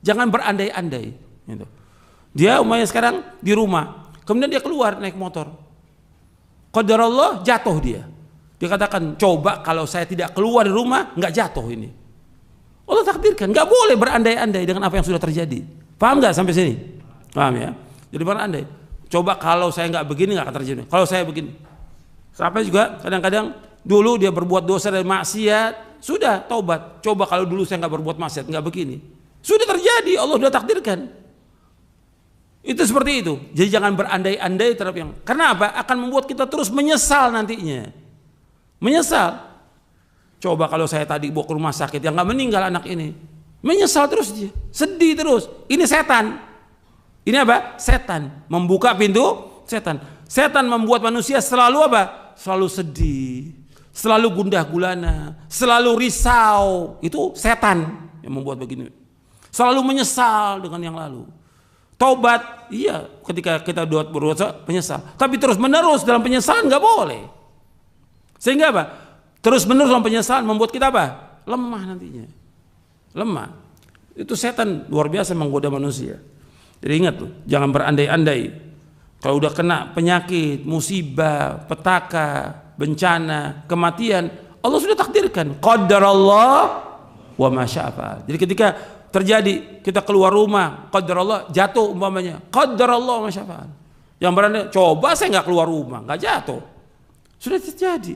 Jangan berandai-andai. Gitu. Dia umpamanya sekarang di rumah, kemudian dia keluar naik motor. Qadarullah, jatuh dia. Dia katakan, coba kalau saya tidak keluar dari rumah, nggak jatuh ini. Allah takdirkan, nggak boleh berandai-andai dengan apa yang sudah terjadi. Paham nggak sampai sini? Paham ya? Jadi berandai. Coba kalau saya nggak begini, nggak akan terjadi. Kalau saya begini, sampai juga kadang-kadang dulu dia berbuat dosa dan maksiat, sudah taubat. Coba kalau dulu saya nggak berbuat maksiat, nggak begini. Sudah terjadi, Allah sudah takdirkan. Itu seperti itu. Jadi jangan berandai-andai terhadap yang. Karena apa? Akan membuat kita terus menyesal nantinya. Menyesal. Coba kalau saya tadi bawa ke rumah sakit, yang nggak meninggal anak ini, menyesal terus dia, sedih terus. Ini setan. Ini apa? Setan membuka pintu setan. Setan membuat manusia selalu apa? Selalu sedih, selalu gundah gulana, selalu risau. Itu setan yang membuat begini. Selalu menyesal dengan yang lalu. Taubat, iya, ketika kita berdosa menyesal. Tapi terus menerus dalam penyesalan nggak boleh. Sehingga apa? terus menerus penyesalan membuat kita apa? Lemah nantinya. Lemah. Itu setan luar biasa menggoda manusia. Jadi ingat tuh, jangan berandai-andai. Kalau udah kena penyakit, musibah, petaka, bencana, kematian, Allah sudah takdirkan. Qadarallah wa ma syaa fa'al. Jadi ketika terjadi kita keluar rumah, qadarallah, jatuh umpamanya, qadarallah wa ma syaa fa'al. Yang berandai, coba saya nggak keluar rumah, nggak jatuh. Sudah terjadi.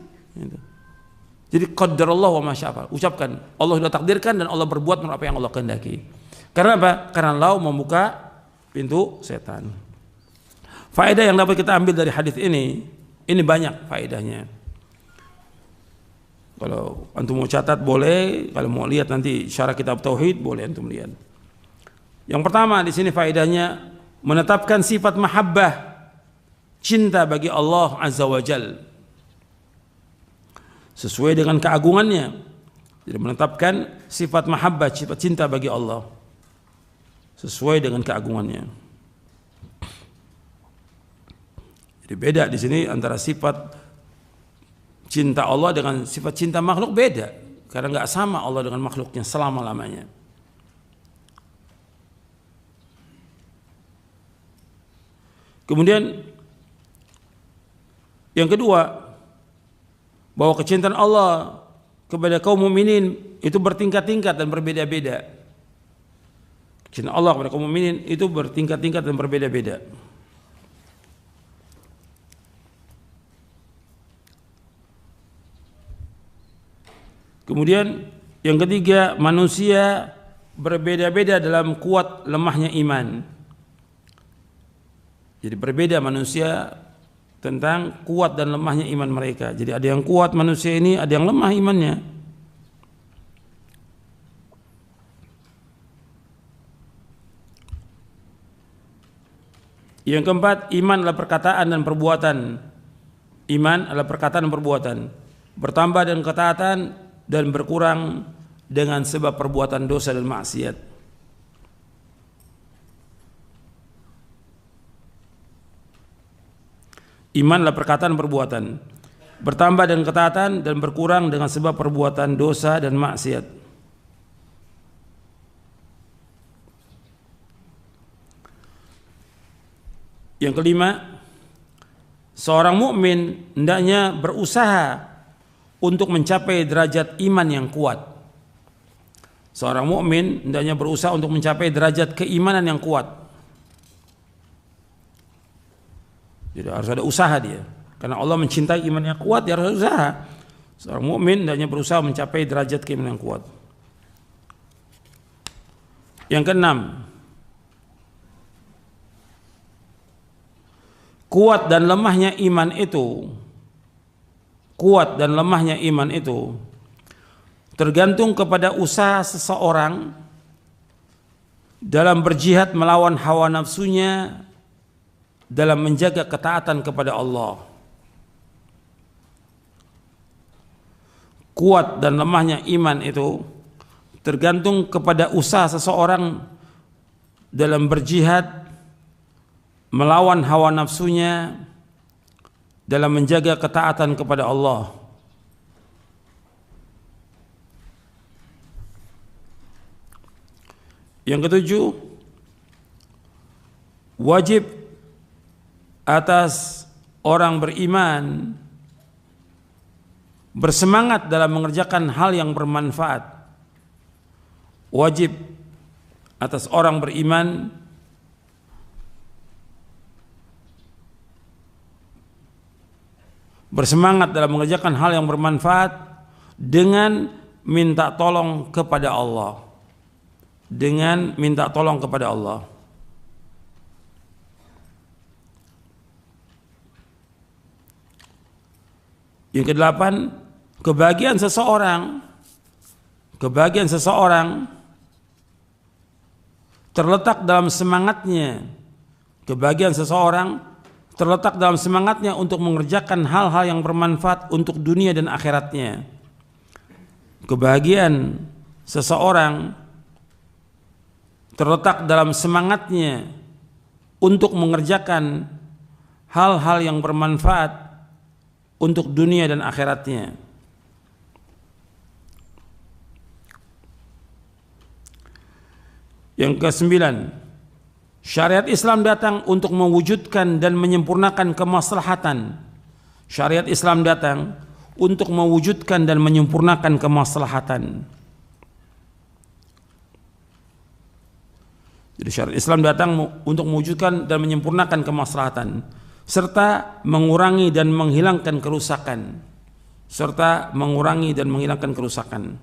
Jadi qadarallah wa ma syaa fa'al. Ucapkan, Allah sudah takdirkan dan Allah berbuat menurut apa yang Allah kehendaki. Karena apa? Karena Allah membuka pintu setan. Faedah yang dapat kita ambil dari hadis ini banyak faedahnya. Kalau antum mau catat boleh, kalau mau lihat nanti syarah kitab tauhid boleh antum lihat. Yang pertama di sini faedahnya menetapkan sifat mahabbah, cinta bagi Allah Azza wa Jal sesuai dengan keagungannya. Jadi menetapkan sifat mahabbah, sifat cinta bagi Allah sesuai dengan keagungannya. Jadi beda di sini antara sifat cinta Allah dengan sifat cinta makhluk, beda. Karena nggak sama Allah dengan makhluknya selama-lamanya. Kemudian yang kedua, bahwa kecintaan Allah kepada kaum mukminin itu bertingkat-tingkat dan berbeda-beda. Kecintaan Allah kepada kaum mukminin itu bertingkat-tingkat dan berbeda-beda. Kemudian yang ketiga, manusia berbeda-beda dalam kuat lemahnya iman. Jadi berbeda manusia tentang kuat dan lemahnya iman mereka. Jadi ada yang kuat manusia ini, ada yang lemah imannya. Yang keempat, iman adalah perkataan dan perbuatan. Iman adalah perkataan dan perbuatan. Bertambah dengan ketaatan dan berkurang dengan sebab perbuatan dosa dan maksiat. Iman adalah perkataan dan perbuatan, bertambah dengan ketaatan dan berkurang dengan sebab perbuatan dosa dan maksiat. Yang kelima, seorang mukmin hendaknya berusaha untuk mencapai derajat iman yang kuat. Seorang mukmin hendaknya berusaha untuk mencapai derajat keimanan yang kuat. Jadi harus ada usaha dia. Karena Allah mencintai iman yang kuat, dia harus usaha. Seorang mukmin hendaknya berusaha mencapai derajat keimanan yang kuat. Yang keenam, kuat dan lemahnya iman itu, kuat dan lemahnya iman itu tergantung kepada usaha seseorang dalam berjihad melawan hawa nafsunya dalam menjaga ketaatan kepada Allah. Kuat dan lemahnya iman itu tergantung kepada usaha seseorang dalam berjihad melawan hawa nafsunya dalam menjaga ketaatan kepada Allah. Yang ketujuh, wajib atas orang beriman bersemangat dalam mengerjakan hal yang bermanfaat. Wajib atas orang beriman bersemangat dalam mengerjakan hal yang bermanfaat dengan minta tolong kepada Allah. Dengan minta tolong kepada Allah. Yang kedelapan, kebahagiaan seseorang terletak dalam semangatnya. Kebahagiaan seseorang terletak dalam semangatnya untuk mengerjakan hal-hal yang bermanfaat untuk dunia dan akhiratnya. Kebahagiaan seseorang terletak dalam semangatnya untuk mengerjakan hal-hal yang bermanfaat untuk dunia dan akhiratnya. Yang kesembilan, syariat Islam datang untuk mewujudkan dan menyempurnakan kemaslahatan. Syariat Islam datang untuk mewujudkan dan menyempurnakan kemaslahatan. Jadi syariat Islam datang untuk mewujudkan dan menyempurnakan kemaslahatan, serta mengurangi dan menghilangkan kerusakan. Serta mengurangi dan menghilangkan kerusakan.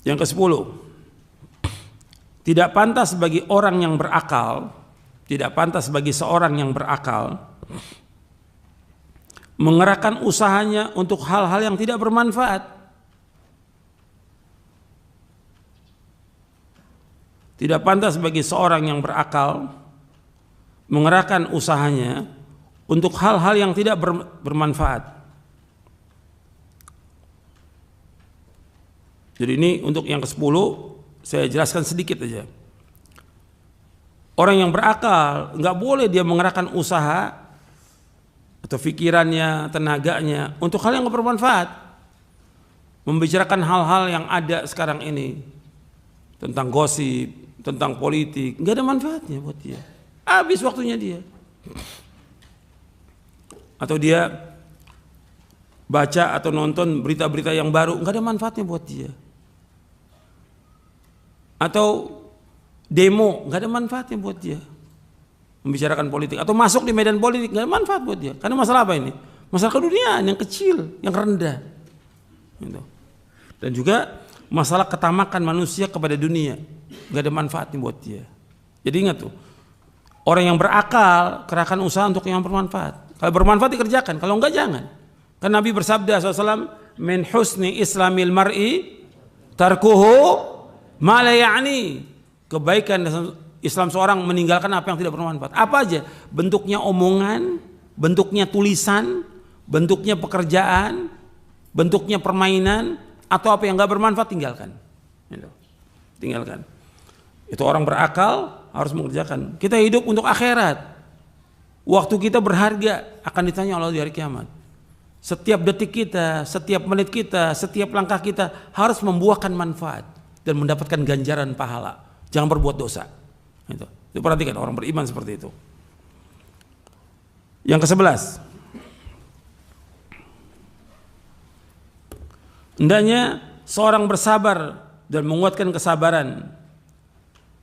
Yang ke-10, tidak pantas bagi orang yang berakal, tidak pantas bagi seorang yang berakal mengerahkan usahanya untuk hal-hal yang tidak bermanfaat. Tidak pantas bagi seorang yang berakal mengerahkan usahanya untuk hal-hal yang tidak bermanfaat. Jadi ini untuk yang ke-10 saya jelaskan sedikit aja. Orang yang berakal nggak boleh dia mengerahkan usaha atau pikirannya, tenaganya untuk hal yang nggak bermanfaat. Membicarakan hal-hal yang ada sekarang ini tentang gosip, tentang politik, nggak ada manfaatnya buat dia. Habis waktunya dia. Atau dia baca atau nonton berita-berita yang baru, nggak ada manfaatnya buat dia. Atau demo, nggak ada manfaatnya buat dia. Membicarakan politik atau masuk di medan politik, nggak ada manfaat buat dia. Karena masalah apa ini? Masalah keduniaan yang kecil, yang rendah. Gitu. Dan juga masalah ketamakan manusia kepada dunia, nggak ada manfaatnya buat dia. Jadi ingat tuh, orang yang berakal kerahkan usaha untuk yang bermanfaat. Kalau bermanfaat dikerjakan, kalau enggak jangan. Kan Nabi bersabda SAW, min husni islamil mar'i tarkuhu ma la ya'ni. Kebaikan Islam seorang meninggalkan apa yang tidak bermanfaat. Apa aja? Bentuknya omongan, bentuknya tulisan, bentuknya pekerjaan, bentuknya permainan, atau apa yang enggak bermanfaat tinggalkan. Tinggalkan. Itu orang berakal harus mengerjakan. Kita hidup untuk akhirat. Waktu kita berharga akan ditanya Allah di hari kiamat. Setiap detik kita, setiap menit kita, setiap langkah kita harus membuahkan manfaat dan mendapatkan ganjaran pahala. Jangan berbuat dosa. Itu perhatikan orang beriman seperti itu. Yang ke-11, hendaknya seorang bersabar dan menguatkan kesabaran.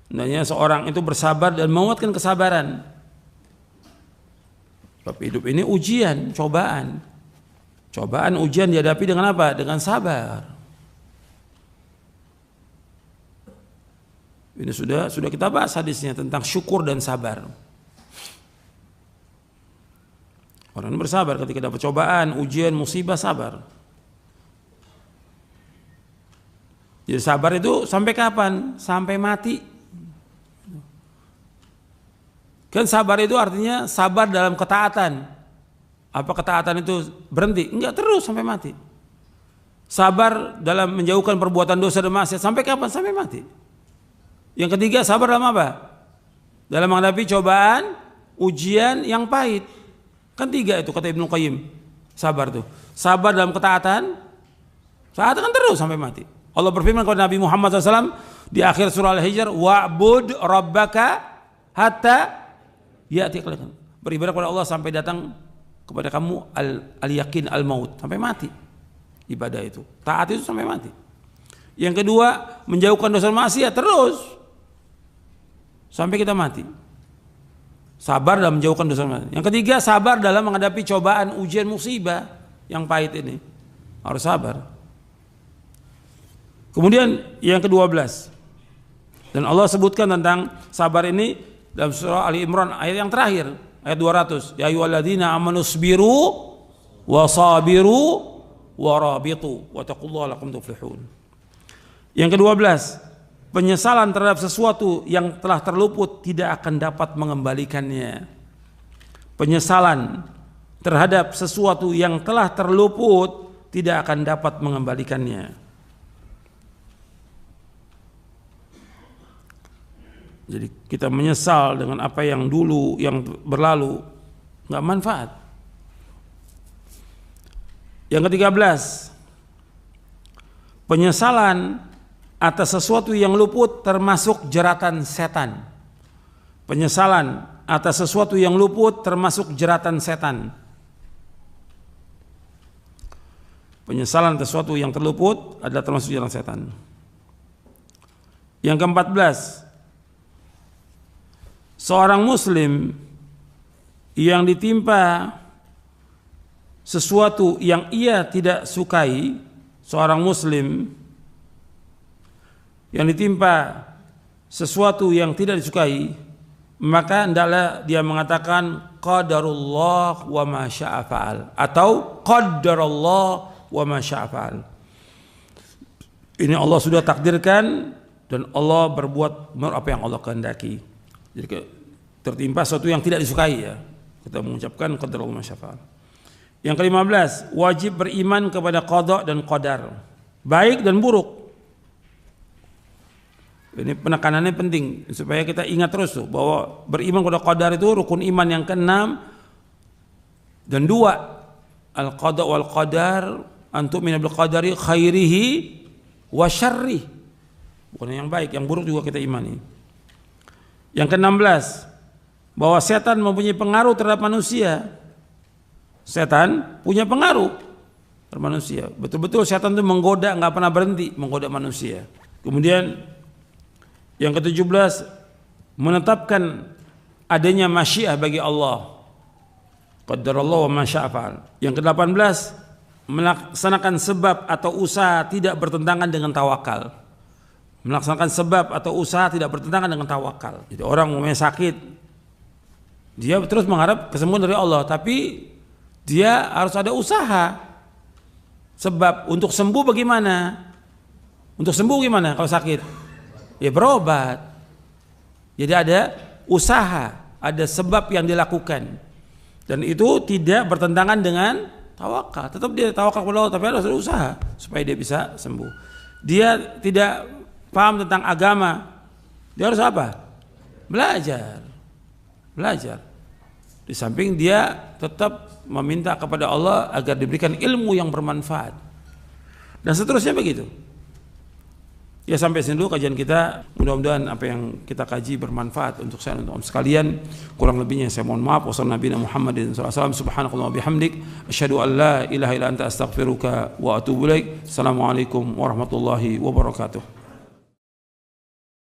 Hendaknya seorang itu bersabar dan menguatkan kesabaran. Sebab hidup ini ujian, cobaan. Cobaan, ujian dihadapi dengan apa? Dengan sabar. Ini sudah kita bahas hadisnya tentang syukur dan sabar. Orang bersabar ketika dapat cobaan, ujian, musibah, sabar. Jadi sabar itu sampai kapan? Sampai mati. Kan sabar itu artinya sabar dalam ketaatan. Apa ketaatan itu berhenti? Enggak, terus sampai mati. Sabar dalam menjauhkan perbuatan dosa dan maksiat sampai kapan? Sampai mati. Yang ketiga, sabar dalam apa? Dalam menghadapi cobaan, ujian yang pahit. Kan 3 itu kata Ibnu Qayyim. Sabar tuh. Sabar dalam ketaatan, saat kan terus sampai mati. Allah berfirman kepada Nabi Muhammad SAW di akhir surah Al-Hijr, wa'bud rabbaka hatta ya'tiyakal yaqin. Beribadah kepada Allah sampai datang kepada kamu al-yaqin al-maut, sampai mati. Ibadah itu, taat itu sampai mati. Yang kedua, menjauhkan dosa maksiat terus sampai kita mati. Sabar dalam menjauhkan dosa maksiat. Yang ketiga, sabar dalam menghadapi cobaan, ujian, musibah yang pahit ini. Harus sabar. Kemudian yang ke-12, dan Allah sebutkan tentang sabar ini dalam surah Ali Imran ayat yang terakhir, ayat 200. Ya ayyuhalladzina amanu sabiru wa sabiru wa rabitu wa taqullaha lakum tuflihun. Yang ke-12, penyesalan terhadap sesuatu yang telah terluput tidak akan dapat mengembalikannya. Penyesalan terhadap sesuatu yang telah terluput tidak akan dapat mengembalikannya. Jadi kita menyesal dengan apa yang dulu, yang berlalu, nggak manfaat. Yang ke-13, Penyesalan atas sesuatu yang luput termasuk jeratan setan. Penyesalan atas sesuatu yang luput termasuk jeratan setan. Penyesalan atas sesuatu yang terluput adalah termasuk jeratan setan. Yang ke-14, seorang muslim yang ditimpa sesuatu yang ia tidak sukai, seorang muslim yang ditimpa sesuatu yang tidak disukai, maka hendaklah dia mengatakan qadarullah wa ma syaa fa'al, atau qadarullah wa ma syaa fa'al. Ini Allah sudah takdirkan dan Allah berbuat apa yang Allah kehendaki. Jadi tertimpa sesuatu yang tidak disukai, ya, kita mengucapkan qadarullah wa ma syaa fa'al. Yang ke-15, wajib beriman kepada qada dan qadar, baik dan buruk. Ini penekanannya penting supaya kita ingat terus tuh, bahwa beriman kepada qadar itu rukun iman yang ke-6 dan 2. Al-qada wal qadar, antum min bil qadari khairihi wa syarrih. Bukan yang baik, yang buruk juga kita imani. Yang ke-16, bahwa setan mempunyai pengaruh terhadap manusia. Setan punya pengaruh terhadap manusia. Betul-betul setan itu menggoda, nggak pernah berhenti menggoda manusia. Kemudian yang ke-17, menetapkan adanya masyiah bagi Allah. Qadarallahu wa ma syaa fa'al. Yang ke-18, melaksanakan sebab atau usaha tidak bertentangan dengan tawakal. Melaksanakan sebab atau usaha tidak bertentangan dengan tawakal. Jadi orang yang sakit, dia terus mengharap kesembuhan dari Allah, tapi dia harus ada usaha. Sebab untuk sembuh bagaimana? Untuk sembuh gimana kalau sakit? Ya berobat. Jadi ada usaha, ada sebab yang dilakukan. Dan itu tidak bertentangan dengan tawakal. Tetap dia tawakal kepada Allah, tapi harus ada usaha supaya dia bisa sembuh. Dia tidak paham tentang agama, dia harus apa? Belajar. Di samping dia tetap meminta kepada Allah agar diberikan ilmu yang bermanfaat, dan seterusnya begitu. Ya, sampai sini dulu kajian kita. Mudah-mudahan apa yang kita kaji bermanfaat untuk saya dan untuk sekalian. Kurang lebihnya saya mohon maaf. Wassalamualaikum warahmatullahi wabarakatuh. Subhanakallah wa bihamdik, asyhadu an la ilaha illa anta astaghfiruka wa atubu ilaik. Assalamualaikum warahmatullahi wabarakatuh.